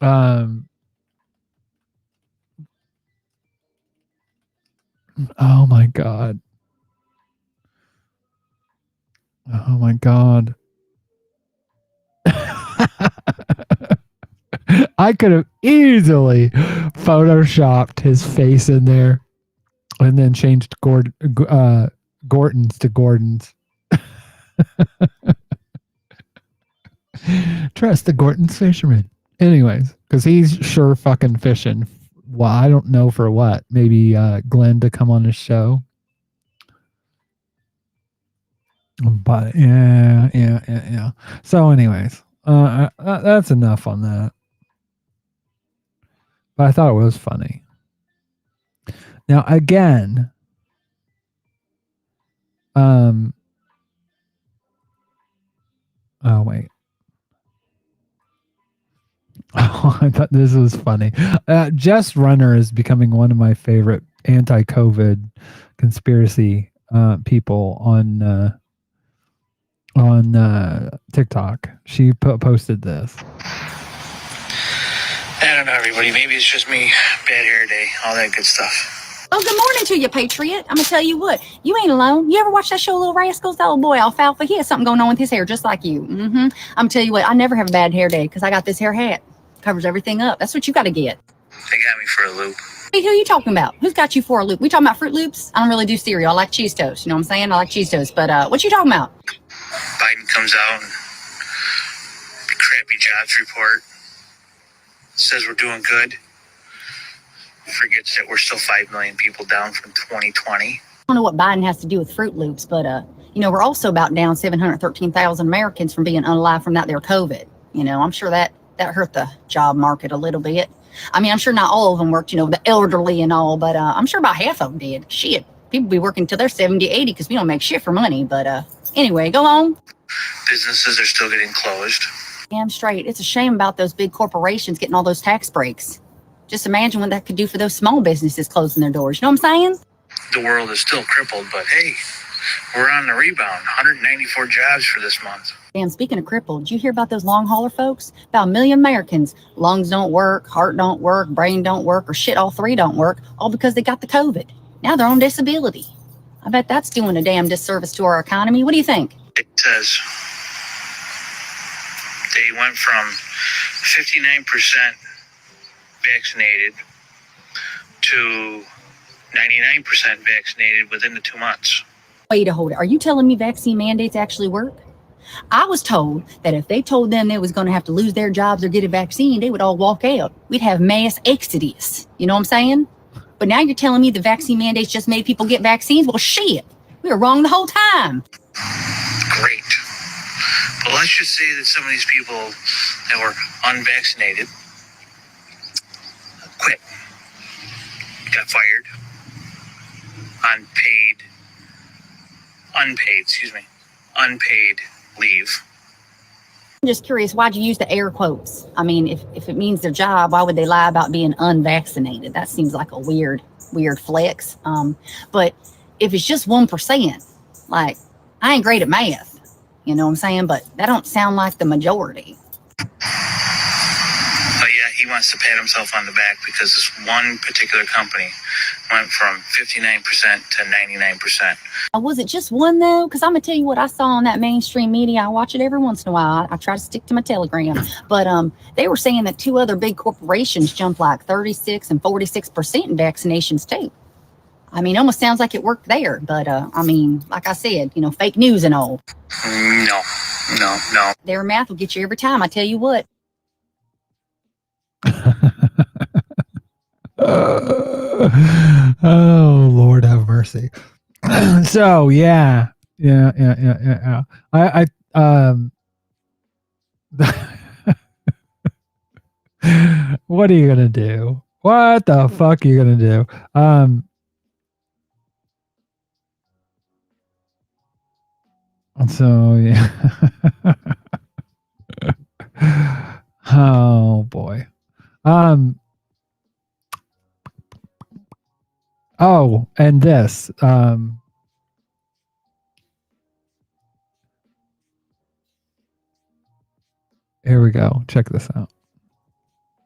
oh my God. Oh my God. I could have easily photoshopped his face in there. and then changed Gorton's to Gordon's. Trust the Gorton's fisherman. Anyways, because he's sure fucking fishing. Well, I don't know for what. Maybe Glenn to come on his show. But yeah. So, anyways, that's enough on that. But I thought it was funny. Now, again, oh wait. Oh, I thought this was funny. Jess Runner is becoming one of my favorite anti-COVID conspiracy people on TikTok. She posted this. I don't know, everybody. Maybe it's just me. Bad hair day, all that good stuff. Oh, good morning to you, Patriot. I'm going to tell you what. You ain't alone. You ever watch that show, Little Rascals? That old boy, Alfalfa, he has something going on with his hair, just like you. I'm going to tell you what. I never have a bad hair day because I got this hair hat. Covers everything up. That's what you got to get. They got me for a loop. Hey, who are you talking about? Who's got you for a loop? We talking about Fruit Loops? I don't really do cereal. I like cheese toast. You know what I'm saying? I like cheese toast. But what you talking about? Biden comes out and crappy jobs report. Says we're doing good. Forgets that we're still 5 million people down from 2020. I don't know what Biden has to do with Fruit Loops, but we're also about down 713,000 Americans from being unalive from that there COVID. I'm sure that hurt the job market a little bit. I mean, I'm sure not all of them worked, the elderly and all, but I'm sure about half of them did. Shit, people be working till they're 70, 80 because we don't make shit for money. But anyway, go on. Businesses are still getting closed. Damn straight. It's a shame about those big corporations getting all those tax breaks. Just imagine what that could do for those small businesses closing their doors. You know what I'm saying? The world is still crippled, but hey, we're on the rebound. 194 jobs for this month. Damn, speaking of crippled, did you hear about those long hauler folks? About 1 million Americans. Lungs don't work, heart don't work, brain don't work, or shit, all three don't work, all because they got the COVID. Now they're on disability. I bet that's doing a damn disservice to our economy. What do you think? It says they went from 59% vaccinated to 99% vaccinated within the 2 months. Wait a hold it. Are you telling me vaccine mandates actually work? I was told that if they told them they was going to have to lose their jobs or get a vaccine, they would all walk out. We'd have mass exodus. You know what I'm saying? But now you're telling me the vaccine mandates just made people get vaccines? Well, shit. We were wrong the whole time. Great. But let's just say that some of these people that were unvaccinated quit, got fired, unpaid leave. I'm just curious, why'd you use the air quotes? I mean, if it means their job, why would they lie about being unvaccinated? That seems like a weird flex. But if it's just 1%, like, I ain't great at math, you know what I'm saying? But that don't sound like the majority. But yeah, he wants to pat himself on the back because this one particular company went from 59% to 99%. Was it just one, though? Because I'm going to tell you what I saw on that mainstream media. I watch it every once in a while. I try to stick to my Telegram. But they were saying that 2 other big corporations jumped like 36 and 46% in vaccinations, too. I mean, it almost sounds like it worked there. But, I mean, like I said, fake news and all. No. Their math will get you every time, I tell you what. Oh, Lord have mercy. So yeah. I what are you gonna do? What the fuck are you gonna do? So yeah. Oh boy. Oh, and this. Here we go. Check this out.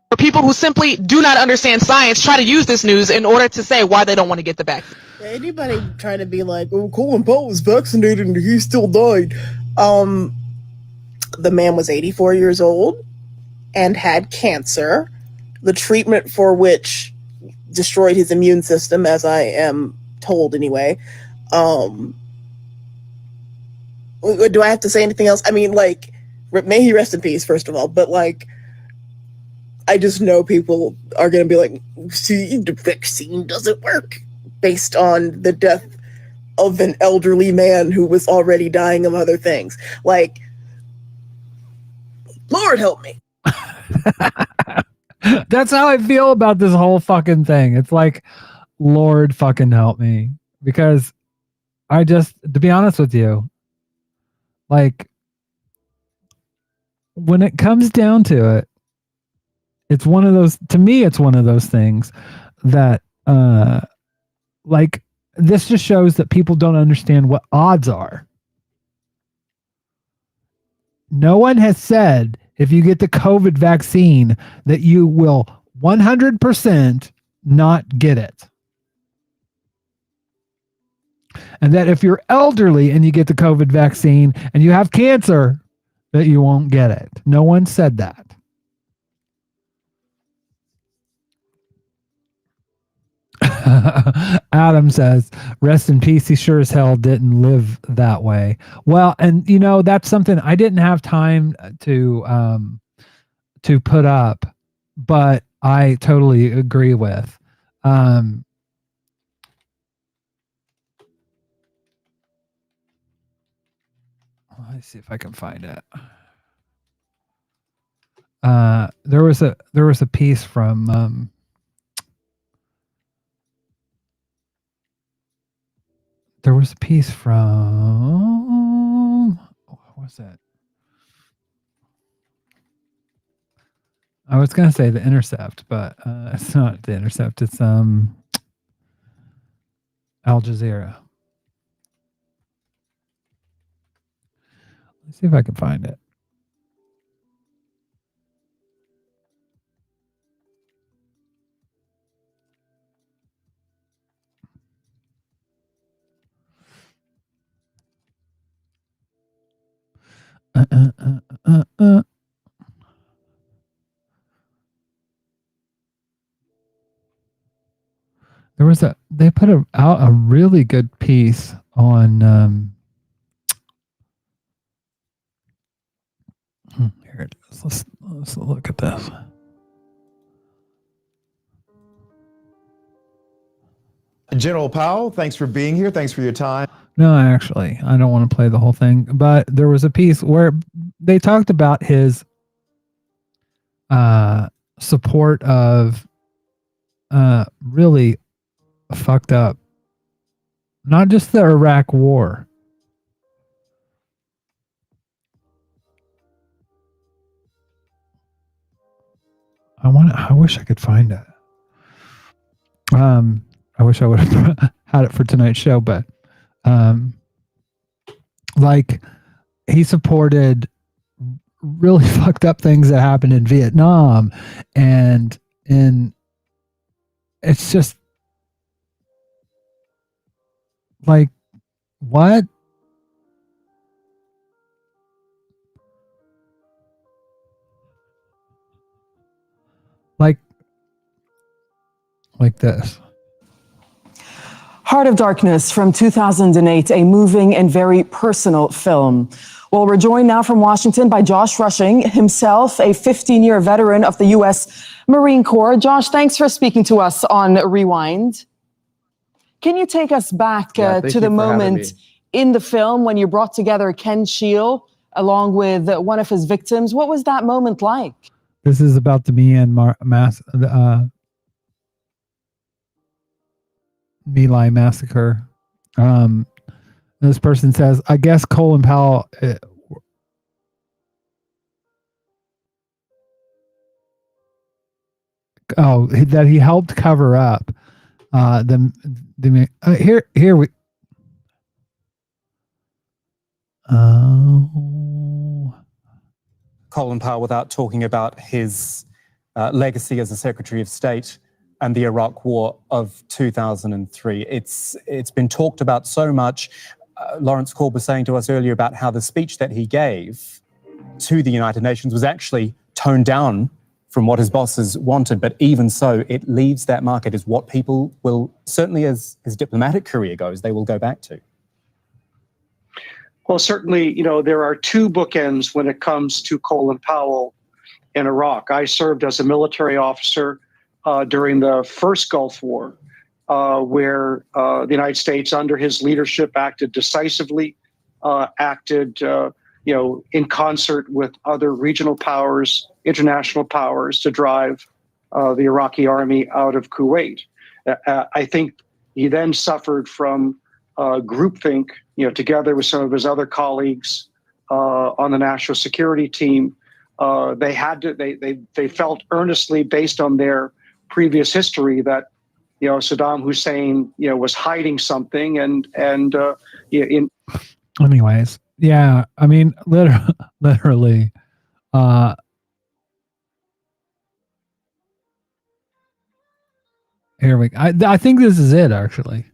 For people who simply do not understand science, try to use this news in order to say why they don't want to get the vaccine. Anybody trying to be like, oh, Colin Powell was vaccinated and he still died. The man was 84 years old and had cancer, the treatment for which destroyed his immune system, as I am told anyway. Do I have to say anything else? I mean, like, may he rest in peace, first of all, but like, I just know people are going to be like, see, the vaccine doesn't work based on the death of an elderly man who was already dying of other things. Like, Lord help me. That's how I feel about this whole fucking thing. It's like, Lord fucking help me. Because I just, to be honest with you, like, when it comes down to it, it's one of those, to me, it's one of those things that, like, this just shows that people don't understand what odds are. No one has said if you get the COVID vaccine that you will 100% not get it. And that if you're elderly and you get the COVID vaccine and you have cancer, that you won't get it. No one said that. Adam says, rest in peace. He sure as hell didn't live that way. Well, and you know, that's something I didn't have time to put up, but I totally agree with. Let's see if I can find it. There was a piece from what was that? I was gonna say The Intercept, but it's not The Intercept. It's Al Jazeera. Let's see if I can find it. They put out a really good piece on here it is. Let's look at this. General Powell, thanks for being here. Thanks for your time. No, actually, I don't want to play the whole thing, but there was a piece where they talked about his support of really fucked up, not just the Iraq war. I wish I could find it. I wish I would have had it for tonight's show, but like, he supported really fucked up things that happened in Vietnam, and it's just like, what? Like this. Heart of Darkness from 2008, a moving and very personal film. Well, we're joined now from Washington by Josh Rushing, himself a 15-year veteran of the U.S. Marine Corps. Josh, thanks for speaking to us on Rewind. Can you take us back to the moment in the film when you brought together Ken Shield along with one of his victims? What was that moment like? This is about the My Lai massacre. This person says, I guess Colin Powell that he helped cover up here we Colin Powell, without talking about his legacy as a Secretary of State and the Iraq War of 2003. It's been talked about so much. Lawrence Korb was saying to us earlier about how the speech that he gave to the United Nations was actually toned down from what his bosses wanted, but even so, it leaves that market is what people will, certainly as his diplomatic career goes, they will go back to. Well, certainly, there are two bookends when it comes to Colin Powell in Iraq. I served as a military officer during the first Gulf War, where the United States, under his leadership, acted decisively, acted in concert with other regional powers, international powers, to drive the Iraqi army out of Kuwait. I think he then suffered from groupthink, together with some of his other colleagues on the national security team. They felt earnestly, based on their previous history, that Saddam Hussein was hiding something, and anyways, yeah, I mean, literally, here we go. I think this is it, actually.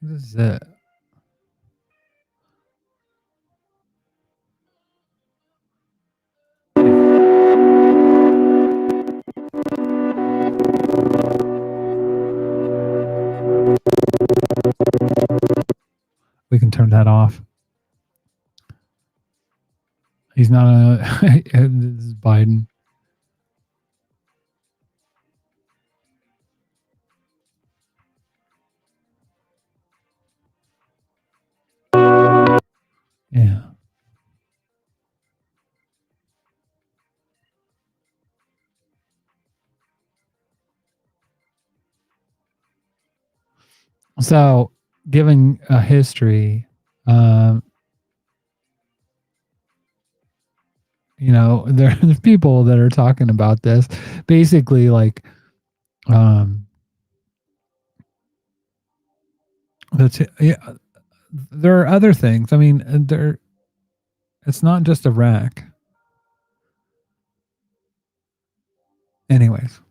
This is it. We can turn that off. He's not a. This is Biden. Yeah. So, giving a history, there's people that are talking about this, basically, like, there are other things. I mean, it's not just Iraq. Anyways,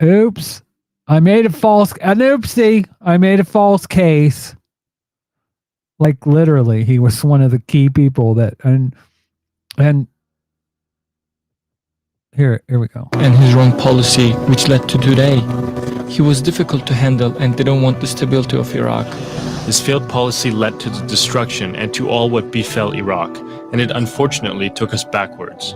oops. I made a false case. Like, literally, he was one of the key people that, and here we go. And his wrong policy, which led to today. He was difficult to handle and didn't want the stability of Iraq. His failed policy led to the destruction and to all what befell Iraq, and it unfortunately took us backwards.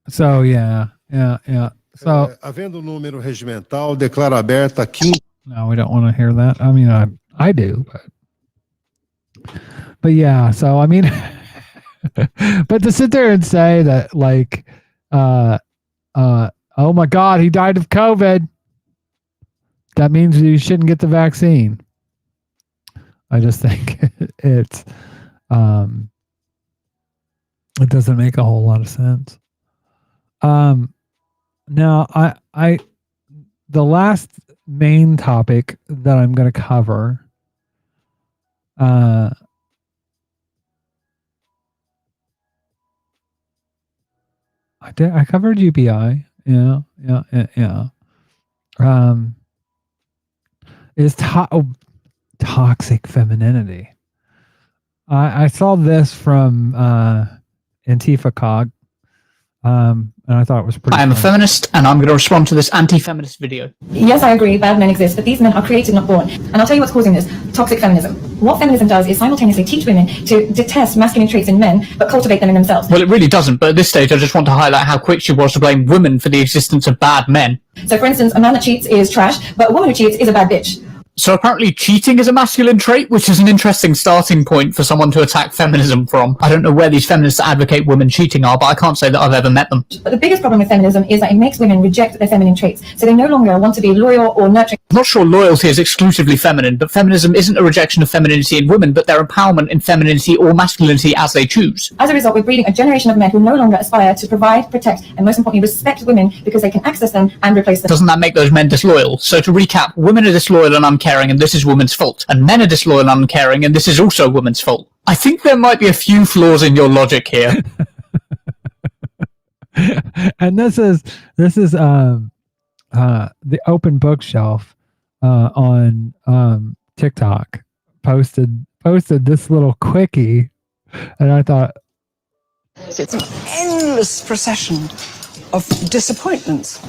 So, yeah. So, havendo número regimental, declaro aberta aqui. No, we don't want to hear that. I mean, I do, but yeah. So, I mean, but to sit there and say that, like, oh my God, he died of COVID, that means you shouldn't get the vaccine. I just think it doesn't make a whole lot of sense. Now, the last main topic that I'm going to cover, I covered UBI. Yeah. Is toxic femininity. I saw this from Antifa Cog. And I thought it was pretty. I am a feminist, and I'm going to respond to this anti-feminist video. Yes, I agree, bad men exist, but these men are created, not born. And I'll tell you what's causing this: toxic feminism. What feminism does is simultaneously teach women to detest masculine traits in men, but cultivate them in themselves. Well, it really doesn't, but at this stage I just want to highlight how quick she was to blame women for the existence of bad men. So, for instance, a man that cheats is trash, but a woman who cheats is a bad bitch. So apparently cheating is a masculine trait, which is an interesting starting point for someone to attack feminism from. I don't know where these feminists that advocate women cheating are, but I can't say that I've ever met them. But the biggest problem with feminism is that it makes women reject their feminine traits, so they no longer want to be loyal or nurturing. I'm not sure loyalty is exclusively feminine, but feminism isn't a rejection of femininity in women, but their empowerment in femininity or masculinity as they choose. As a result, we're breeding a generation of men who no longer aspire to provide, protect, and most importantly, respect women because they can access them and replace them. Doesn't that make those men disloyal? So to recap, women are disloyal and uncaring, and this is women's fault. And men are disloyal and uncaring, and this is also women's fault. I think there might be a few flaws in your logic here. And this is the open bookshelf on TikTok posted this little quickie, and I thought it's an endless procession of disappointments.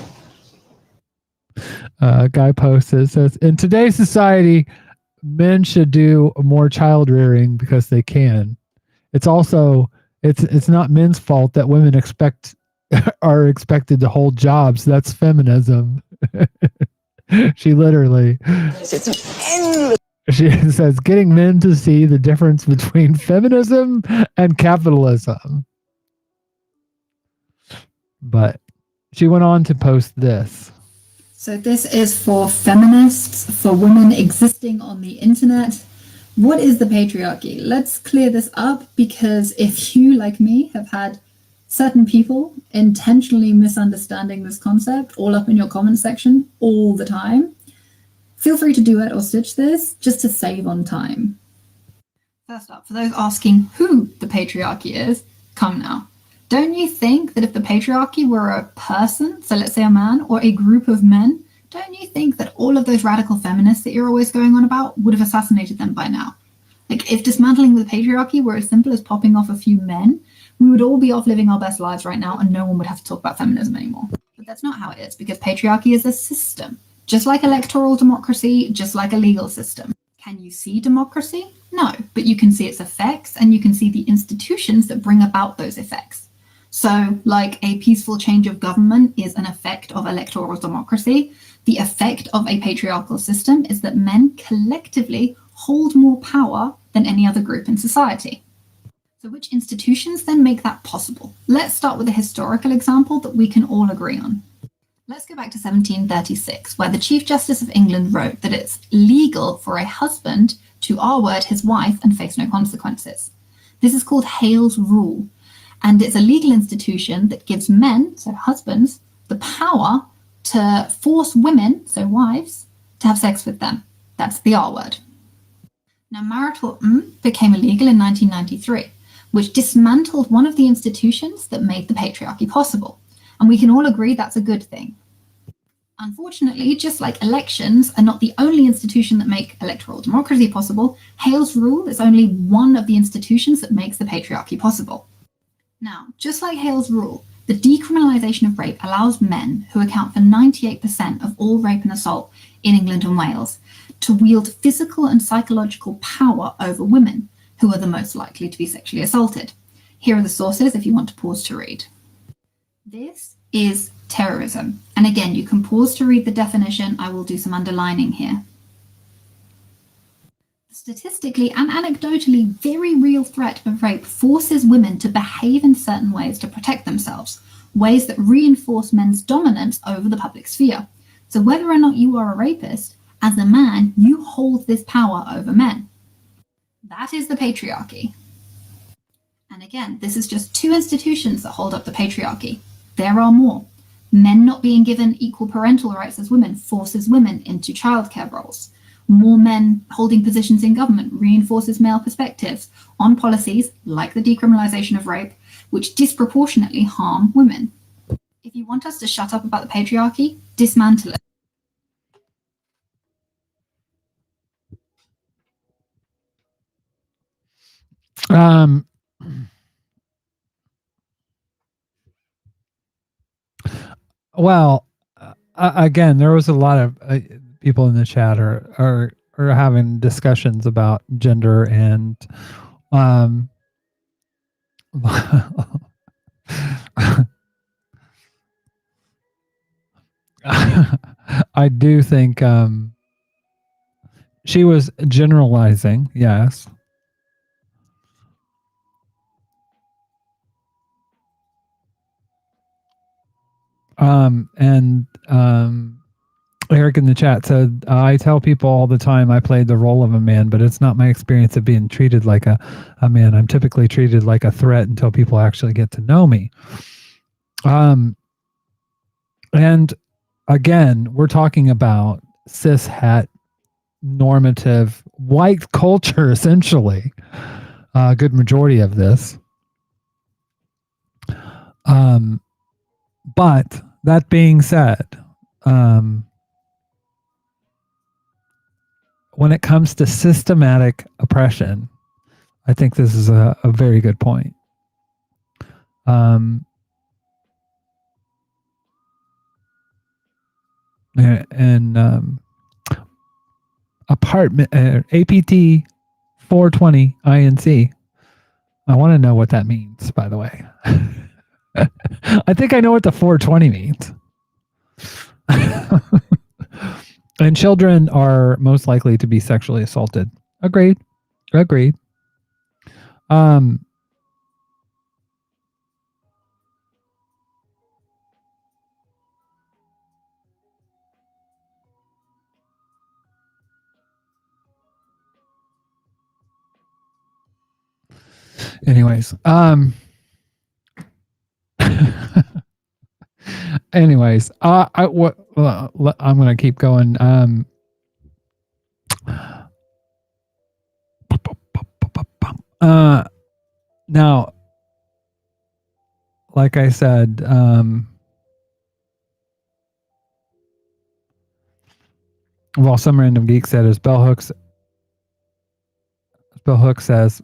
A guy posted, says, in today's society, men should do more child rearing because they can. It's also it's not men's fault that women are expected to hold jobs. That's feminism. She literally, It's an endless. she says, getting men to see the difference between feminism and capitalism. But she went on to post this. So this is for feminists, for women existing on the internet. What is the patriarchy? Let's clear this up, because if you, like me, have had certain people intentionally misunderstanding this concept all up in your comment section all the time, feel free to duet or stitch this just to save on time. First up, for those asking who the patriarchy is, come now. Don't you think that if the patriarchy were a person, so let's say a man, or a group of men, don't you think that all of those radical feminists that you're always going on about would have assassinated them by now? Like, if dismantling the patriarchy were as simple as popping off a few men, we would all be off living our best lives right now and no one would have to talk about feminism anymore. But that's not how it is, because patriarchy is a system. Just like electoral democracy, just like a legal system. Can you see democracy? No, but you can see its effects and you can see the institutions that bring about those effects. So, like a peaceful change of government is an effect of electoral democracy, the effect of a patriarchal system is that men collectively hold more power than any other group in society. So which institutions then make that possible? Let's start with a historical example that we can all agree on. Let's go back to 1736, where the Chief Justice of England wrote that it's legal for a husband to R-word his wife and face no consequences. This is called Hale's Rule. And it's a legal institution that gives men, so husbands, the power to force women, so wives, to have sex with them. That's the R word. Now, marital became illegal in 1993, which dismantled one of the institutions that made the patriarchy possible. And we can all agree that's a good thing. Unfortunately, just like elections are not the only institution that make electoral democracy possible, Hale's Rule is only one of the institutions that makes the patriarchy possible. Now, just like Hale's Rule, the decriminalisation of rape allows men, who account for 98% of all rape and assault in England and Wales, to wield physical and psychological power over women, who are the most likely to be sexually assaulted. Here are the sources if you want to pause to read. This is terrorism. And again, you can pause to read the definition. I will do some underlining here. Statistically and anecdotally, very real threat of rape forces women to behave in certain ways to protect themselves, ways that reinforce men's dominance over the public sphere. So whether or not you are a rapist, as a man, you hold this power over men. That is the patriarchy. And again, this is just two institutions that hold up the patriarchy. There are more. Men not being given equal parental rights as women forces women into childcare roles. More men holding positions in government reinforces male perspectives on policies like the decriminalisation of rape, which disproportionately harm women. If you want us to shut up about the patriarchy, dismantle it. Well, again, there was a lot of people in the chat are having discussions about gender and I do think she was generalizing, yes. Eric in the chat said, I tell people all the time I played the role of a man, but it's not my experience of being treated like a man. I'm typically treated like a threat until people actually get to know me. And again, we're talking about cis het normative white culture, essentially. a good majority of this. But that being said, when it comes to systematic oppression, I think this is a very good point. Apartment APT 420 INC. I want to know what that means, by the way. I think I know what the 420 means. And children are most likely to be sexually assaulted. Agreed. Anyways, I'm gonna keep going. Now, like I said, well, some random geek said, as Bell Hooks says,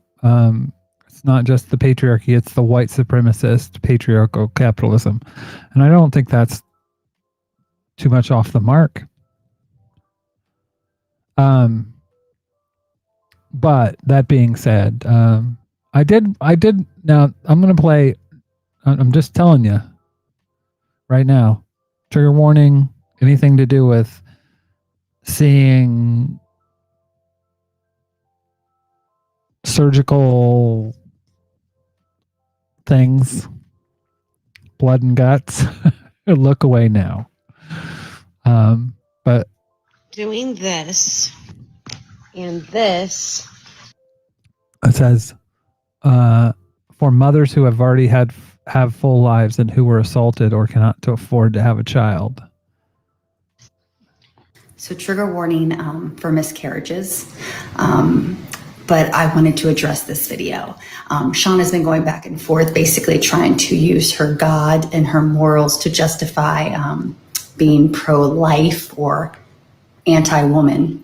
it's not just the patriarchy, it's the white supremacist patriarchal capitalism. And I don't think that's too much off the mark. But that being said, I did now I'm going to play, I'm just telling you right now, trigger warning, anything to do with seeing surgical things, blood and guts, look away now. But doing this and this. It says, for mothers who have already have full lives and who were assaulted or cannot afford to have a child. So trigger warning for miscarriages. But I wanted to address this video. Sean has been going back and forth, basically trying to use her God and her morals to justify being pro-life or anti-woman.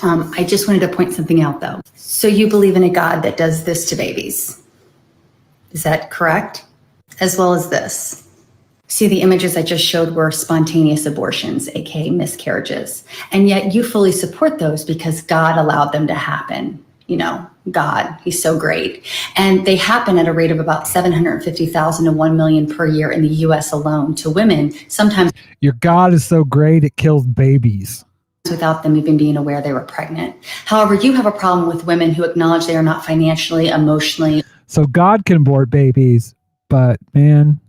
I just wanted to point something out, though. So you believe in a God that does this to babies. Is that correct? As well as this. See, the images I just showed were spontaneous abortions, aka miscarriages. And yet you fully support those because God allowed them to happen. You know, God, he's so great. And they happen at a rate of about 750,000 to 1 million per year in the US alone to women, sometimes your God is so great it kills babies. Without them even being aware they were pregnant. However, you have a problem with women who acknowledge they are not financially, emotionally. So God can abort babies, but man,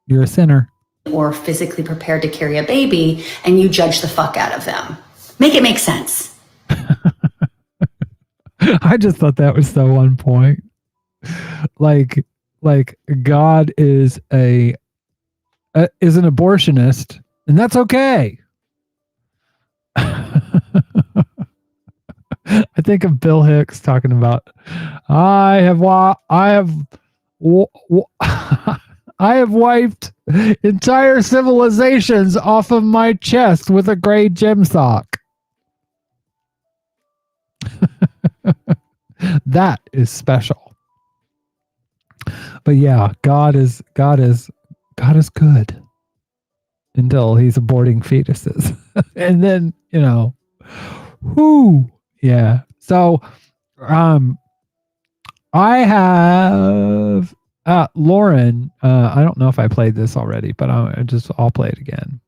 you're a sinner. Or physically prepared to carry a baby, and you judge the fuck out of them. Make it make sense. I just thought that was so on point. Like God is an abortionist, and that's okay. I think of Bill Hicks talking about, I have wiped entire civilizations off of my chest with a gray gym sock. That is special. But yeah, God is good until he's aborting fetuses. And then, yeah. So I have Lauren, I don't know if I played this already, but I'll play it again.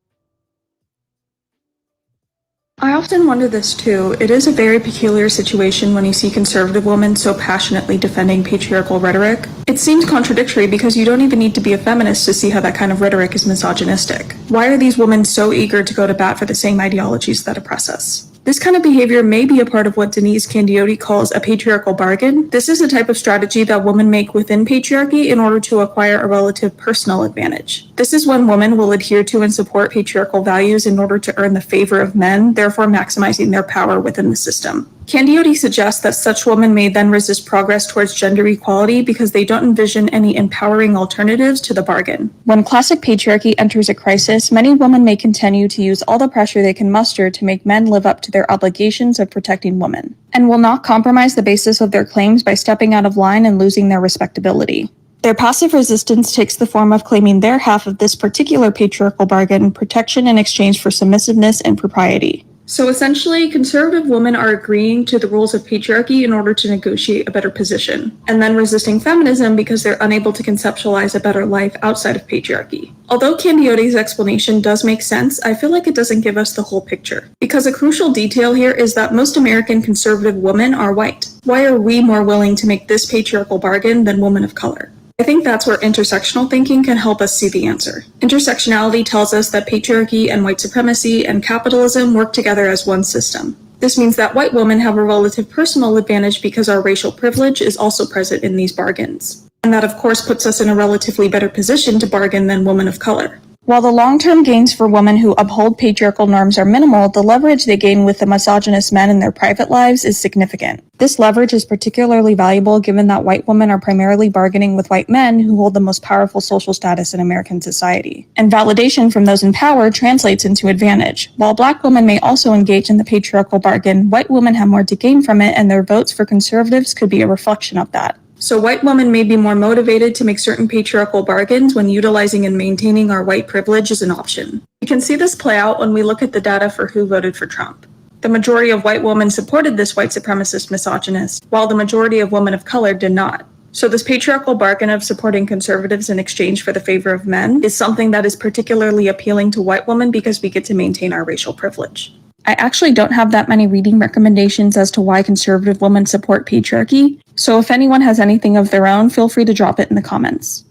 I often wonder this too. It is a very peculiar situation when you see conservative women so passionately defending patriarchal rhetoric. It seems contradictory because you don't even need to be a feminist to see how that kind of rhetoric is misogynistic. Why are these women so eager to go to bat for the same ideologies that oppress us? This kind of behavior may be a part of what Denise Candioti calls a patriarchal bargain. This is a type of strategy that women make within patriarchy in order to acquire a relative personal advantage. This is when women will adhere to and support patriarchal values in order to earn the favor of men, therefore maximizing their power within the system. Candioti suggests that such women may then resist progress towards gender equality because they don't envision any empowering alternatives to the bargain. When classic patriarchy enters a crisis, many women may continue to use all the pressure they can muster to make men live up to their obligations of protecting women, and will not compromise the basis of their claims by stepping out of line and losing their respectability. Their passive resistance takes the form of claiming their half of this particular patriarchal bargain, protection in exchange for submissiveness and propriety. So essentially, conservative women are agreeing to the rules of patriarchy in order to negotiate a better position, and then resisting feminism because they're unable to conceptualize a better life outside of patriarchy. Although Candioti's explanation does make sense, I feel like it doesn't give us the whole picture. Because a crucial detail here is that most American conservative women are white. Why are we more willing to make this patriarchal bargain than women of color? I think that's where intersectional thinking can help us see the answer. Intersectionality tells us that patriarchy and white supremacy and capitalism work together as one system. This means that white women have a relative personal advantage because our racial privilege is also present in these bargains. And that of course puts us in a relatively better position to bargain than women of color. While the long-term gains for women who uphold patriarchal norms are minimal, the leverage they gain with the misogynist men in their private lives is significant. This leverage is particularly valuable given that white women are primarily bargaining with white men who hold the most powerful social status in American society. And validation from those in power translates into advantage. While black women may also engage in the patriarchal bargain, white women have more to gain from it, and their votes for conservatives could be a reflection of that. So white women may be more motivated to make certain patriarchal bargains when utilizing and maintaining our white privilege as an option. We can see this play out when we look at the data for who voted for Trump. The majority of white women supported this white supremacist misogynist, while the majority of women of color did not. So this patriarchal bargain of supporting conservatives in exchange for the favor of men is something that is particularly appealing to white women because we get to maintain our racial privilege. I actually don't have that many reading recommendations as to why conservative women support patriarchy, so if anyone has anything of their own, feel free to drop it in the comments.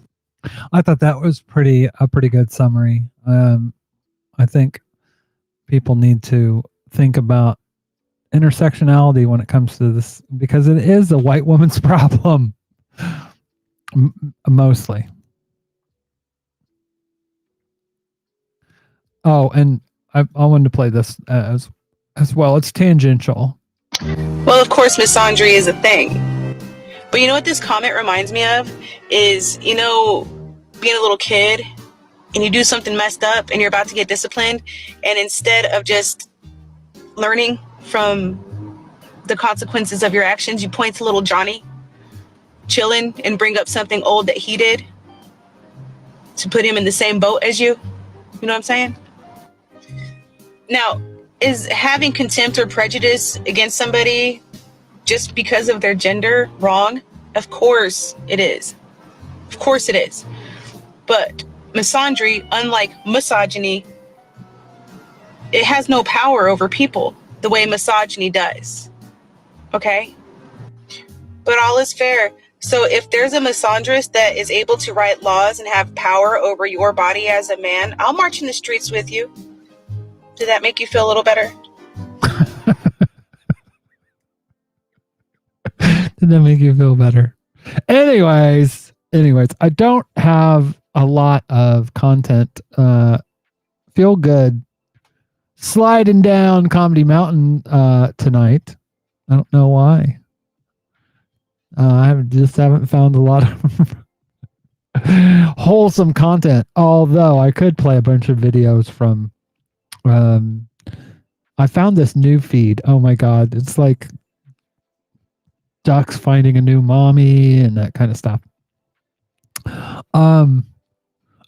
I thought that was a pretty good summary. I think people need to think about intersectionality when it comes to this, because it is a white woman's problem, mostly. Oh, and I wanted to play this as well. It's tangential. Well, of course, misandry is a thing. But you know what this comment reminds me of is, you know, being a little kid and you do something messed up and you're about to get disciplined, and instead of just learning from the consequences of your actions, you point to little Johnny chilling and bring up something old that he did to put him in the same boat as you. You know what I'm saying? Now, is having contempt or prejudice against somebody just because of their gender wrong? Of course it is. Of course it is. But misandry, unlike misogyny, it has no power over people the way misogyny does. Okay? But all is fair. So if there's a misandrist that is able to write laws and have power over your body as a man, I'll march in the streets with you. Did that make you feel a little better? Did that make you feel better? Anyways, I don't have a lot of content. Feel good. Sliding down Comedy Mountain tonight. I don't know why. I haven't found a lot of wholesome content. Although I could play a bunch of videos from. I found this new feed. Oh my god, it's like ducks finding a new mommy and that kind of stuff.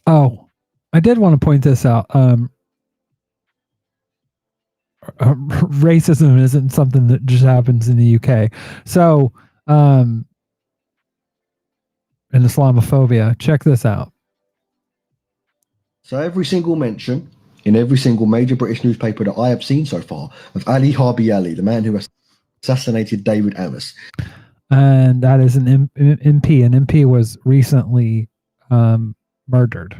Oh, I did want to point this out. Racism isn't something that just happens in the UK. So, and Islamophobia. Check this out. So every single mention in every single major British newspaper that I have seen so far of Ali Harbi Ali, the man who assassinated David Amess. And that is an MP. An MP was recently murdered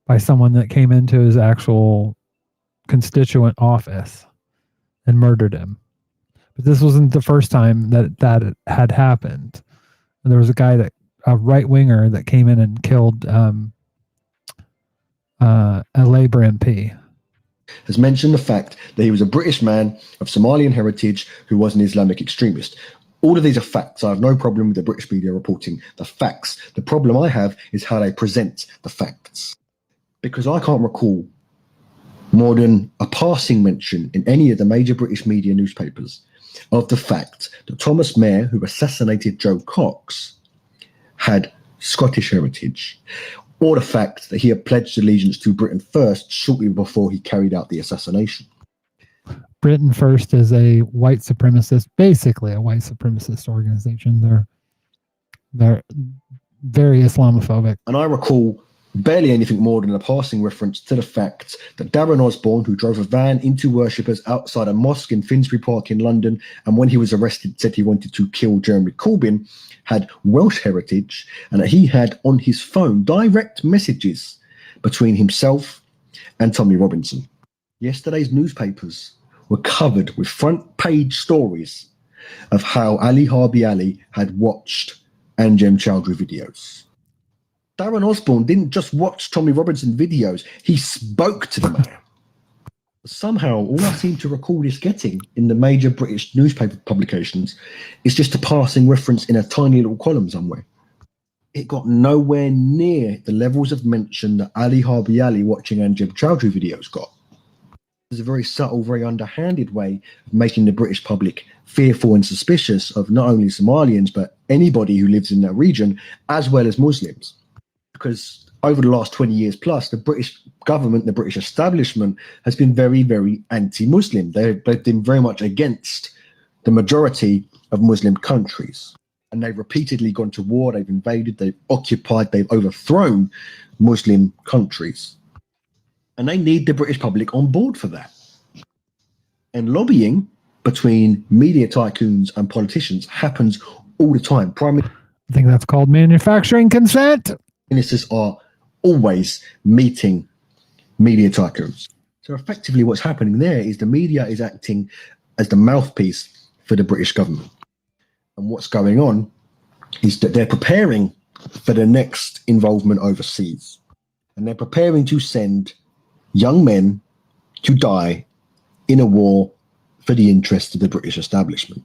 by someone that came into his actual constituent office and murdered him. But this wasn't the first time that had happened. There was a right-winger that came in and killed a Labour MP. has mentioned the fact that he was a British man of Somalian heritage who was an Islamic extremist. All of these are facts. I have no problem with the British media reporting the facts. The problem I have is how they present the facts. Because I can't recall more than a passing mention in any of the major British media newspapers of the fact that Thomas Mair, who assassinated Joe Cox, had Scottish heritage, or the fact that he had pledged allegiance to Britain First shortly before he carried out the assassination. Britain First is a white supremacist, basically a white supremacist organization. They're very Islamophobic. And I recall barely anything more than a passing reference to the fact that Darren Osborne, who drove a van into worshippers outside a mosque in Finsbury Park in London, and when he was arrested said he wanted to kill Jeremy Corbyn, had Welsh heritage, and that he had on his phone direct messages between himself and Tommy Robinson. Yesterday's newspapers were covered with front page stories of how Ali Harbi Ali had watched Anjem Choudhury videos. Darren Osborne didn't just watch Tommy Robinson videos, he spoke to the man. Somehow, all I seem to recall this getting in the major British newspaper publications is just a passing reference in a tiny little column somewhere. It got nowhere near the levels of mention that Ali Harbi Ali watching Anjem Choudhury videos got. It's a very subtle, very underhanded way of making the British public fearful and suspicious of not only Somalians, but anybody who lives in that region, as well as Muslims. Because over the last 20 years plus, the British government, the British establishment has been very, very anti-Muslim. They've been very much against the majority of Muslim countries. And they've repeatedly gone to war, they've invaded, they've occupied, they've overthrown Muslim countries. And they need the British public on board for that. And lobbying between media tycoons and politicians happens all the time. I think that's called manufacturing consent. Ministers are always meeting media tycoons. So effectively what's happening there is the media is acting as the mouthpiece for the British government. And what's going on is that they're preparing for the next involvement overseas. And they're preparing to send young men to die in a war for the interests of the British establishment.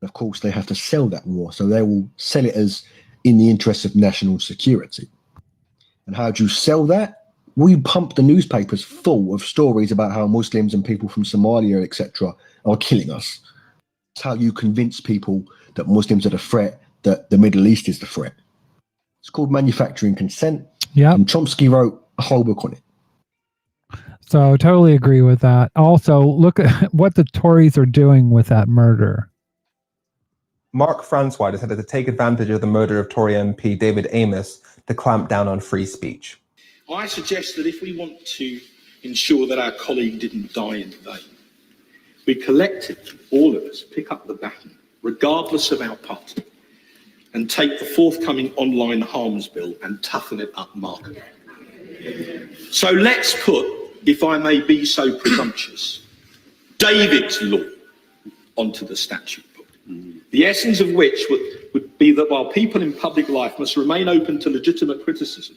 And of course, they have to sell that war. So they will sell it as in the interests of national security. And how do you sell that? Well, you pump the newspapers full of stories about how Muslims and people from Somalia, etc., are killing us. It's how you convince people that Muslims are the threat, that the Middle East is the threat. It's called manufacturing consent. Yeah. And Chomsky wrote a whole book on it. So totally agree with that. Also, look at what the Tories are doing with that murder. Mark Francois decided to take advantage of the murder of Tory MP David Amos to clamp down on free speech. I suggest that if we want to ensure that our colleague didn't die in vain, we collectively, all of us, pick up the baton, regardless of our party, and take the forthcoming online harms bill and toughen it up markedly. So let's put, if I may be so presumptuous, David's law onto the statute book. The essence of which would be that while people in public life must remain open to legitimate criticism,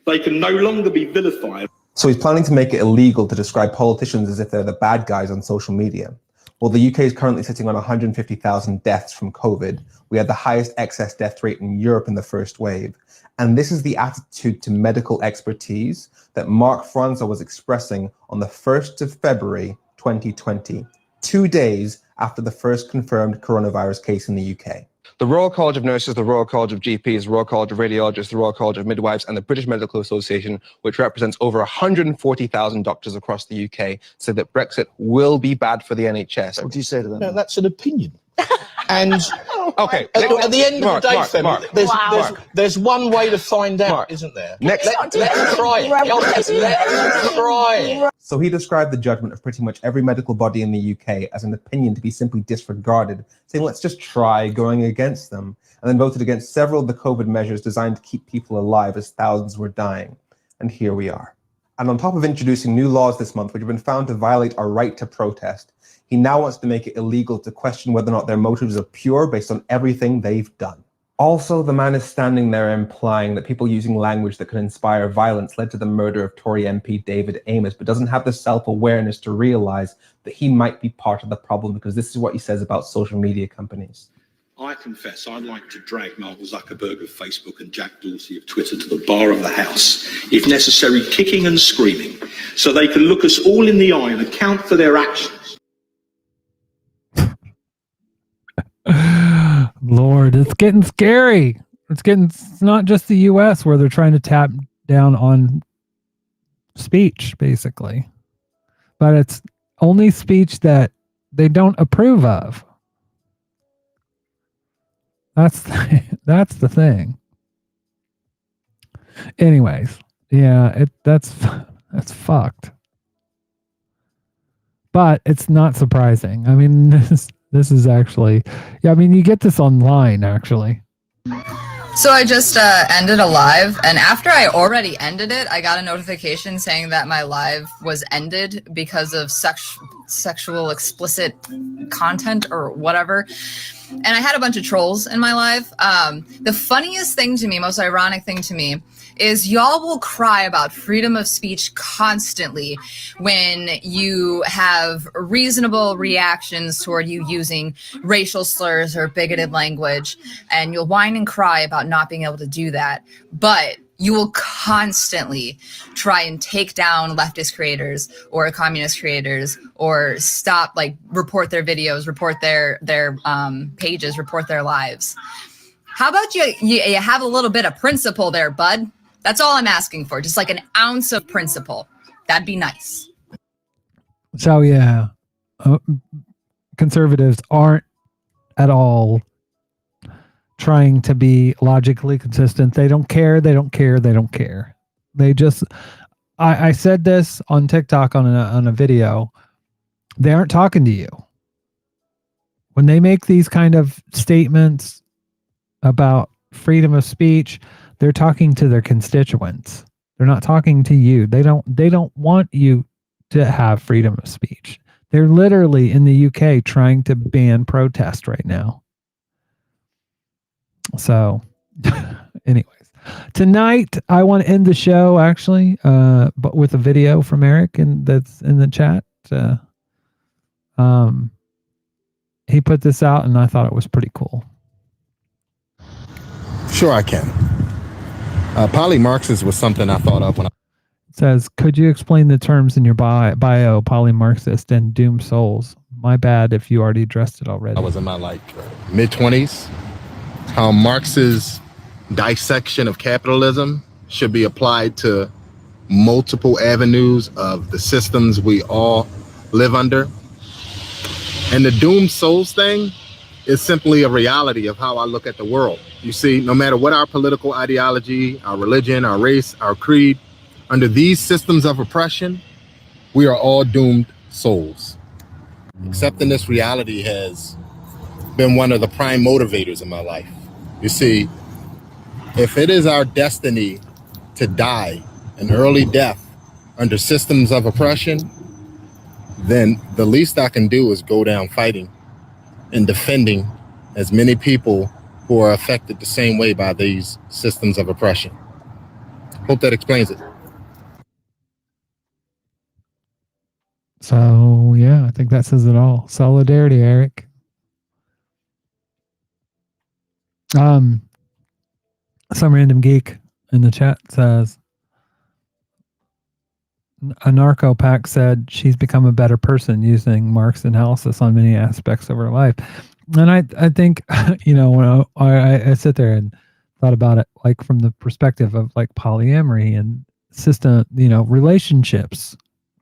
they can no longer be vilified. So he's planning to make it illegal to describe politicians as if they're the bad guys on social media. Well, the UK is currently sitting on 150,000 deaths from COVID. We had the highest excess death rate in Europe in the first wave. And this is the attitude to medical expertise that Mark Francois was expressing on the 1st of February, 2020, 2 days after the first confirmed coronavirus case in the UK. The Royal College of Nurses, the Royal College of GPs, the Royal College of Radiologists, the Royal College of Midwives, and the British Medical Association, which represents over 140,000 doctors across the UK, say that Brexit will be bad for the NHS. What do you say to them? No, that's an opinion. And okay, at the end of the day, Femi, there's one way to find out, isn't there? Let's try it. Let's try it. So he described the judgment of pretty much every medical body in the UK as an opinion to be simply disregarded, saying let's just try going against them, and then voted against several of the COVID measures designed to keep people alive as thousands were dying. And here we are. And on top of introducing new laws this month, which have been found to violate our right to protest, he now wants to make it illegal to question whether or not their motives are pure based on everything they've done. Also, the man is standing there implying that people using language that could inspire violence led to the murder of Tory MP David Amos, but doesn't have the self-awareness to realize that he might be part of the problem, because this is what he says about social media companies. I confess I'd like to drag Mark Zuckerberg of Facebook and Jack Dorsey of Twitter to the bar of the House, if necessary kicking and screaming, so they can look us all in the eye and account for their actions. Lord, it's getting scary. It's not just the US where they're trying to tap down on speech, basically. But it's only speech that they don't approve of. That's the thing. Anyways, yeah, that's fucked. But it's not surprising. I mean, this is actually, yeah, I mean, you get this online, actually. So I just ended a live, and after I already ended it, I got a notification saying that my live was ended because of sexual explicit content or whatever. And I had a bunch of trolls in my live. The funniest thing to me, most ironic thing to me, is y'all will cry about freedom of speech constantly when you have reasonable reactions toward you using racial slurs or bigoted language, and you'll whine and cry about not being able to do that. But you will constantly try and take down leftist creators or communist creators, or stop, like, report their videos, report their pages, report their lives. How about you have a little bit of principle there, bud? That's all I'm asking for. Just like an ounce of principle. That'd be nice. So yeah, conservatives aren't at all trying to be logically consistent. They don't care. They don't care. They don't care. They just, I said this on TikTok on a video. They aren't talking to you. When they make these kind of statements about freedom of speech, they're talking to their constituents. They're not talking to you. They don't want you to have freedom of speech. They're literally in the UK trying to ban protest right now. So anyways, tonight I want to end the show actually, but with a video from Eric, and that's in the chat. He put this out and I thought it was pretty cool. Sure I can. Poly-Marxist was something I thought of when I... It says, could you explain the terms in your bio, poly-Marxist and doomed souls? My bad if you already addressed it already. I was in my mid-20s. How Marx's dissection of capitalism should be applied to multiple avenues of the systems we all live under. And the doomed souls thing is simply a reality of how I look at the world. You see, no matter what our political ideology, our religion, our race, our creed, under these systems of oppression, we are all doomed souls. Accepting this reality has been one of the prime motivators in my life. You see, if it is our destiny to die an early death under systems of oppression, then the least I can do is go down fighting and defending as many people who are affected the same way by these systems of oppression. Hope that explains it. So yeah, I think that says it all. Solidarity, Eric. Some random geek in the chat says, Anarcho-Pack said she's become a better person using Marx's analysis on many aspects of her life. And I think, when I sit there and thought about it, like from the perspective of like polyamory and system, relationships,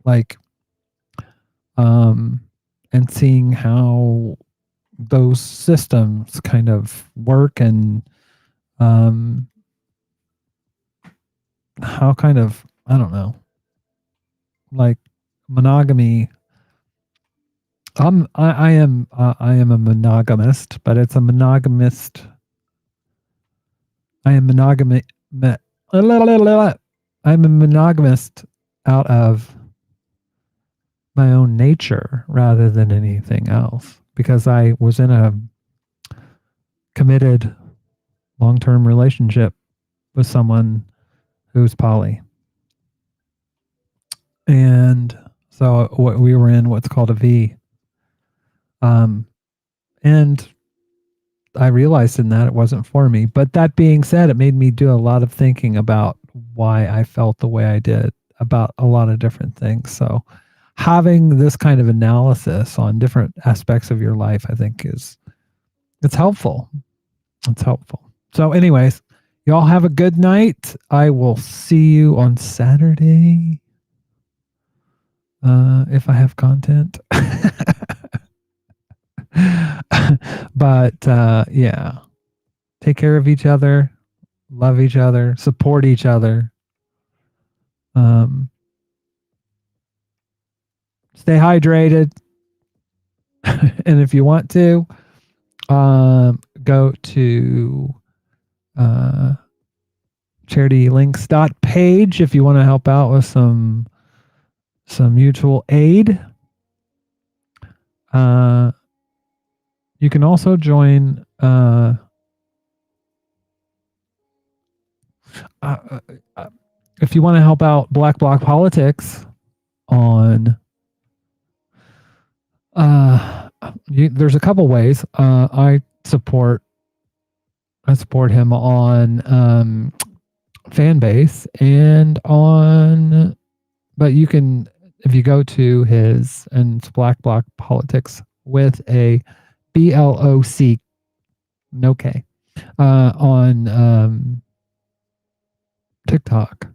like, and seeing how those systems kind of work, and how kind of, I don't know, like monogamy. I am a monogamist, but it's a monogamist. I'm a monogamist out of my own nature rather than anything else, because I was in a committed long-term relationship with someone who's poly. And so we were in what's called a V. And I realized in that it wasn't for me. But that being said, it made me do a lot of thinking about why I felt the way I did about a lot of different things. So having this kind of analysis on different aspects of your life, I think it's helpful. It's helpful. So anyways, y'all have a good night. I will see you on Saturday. If I have content. But yeah, take care of each other, love each other, support each other. Stay hydrated. And if you want to, go to charitylinks.page if you want to help out with some mutual aid. You can also join if you want to help out Black Bloc Politics on there's a couple ways. I support him on Fanbase and on, but you can, if you go to his, and it's Black Bloc Politics with a BLOC, no K, on TikTok.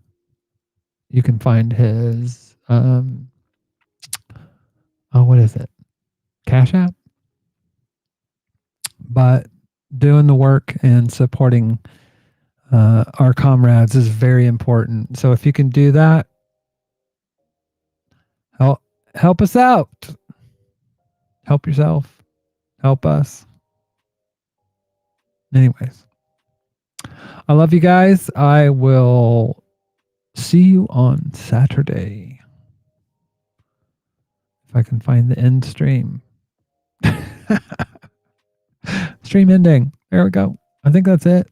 You can find his what is it? Cash App. But doing the work and supporting our comrades is very important. So if you can do that, help us out. Help yourself. Help us. Anyways, I love you guys. I will see you on Saturday. If I can find the end stream. Stream ending. There we go. I think that's it.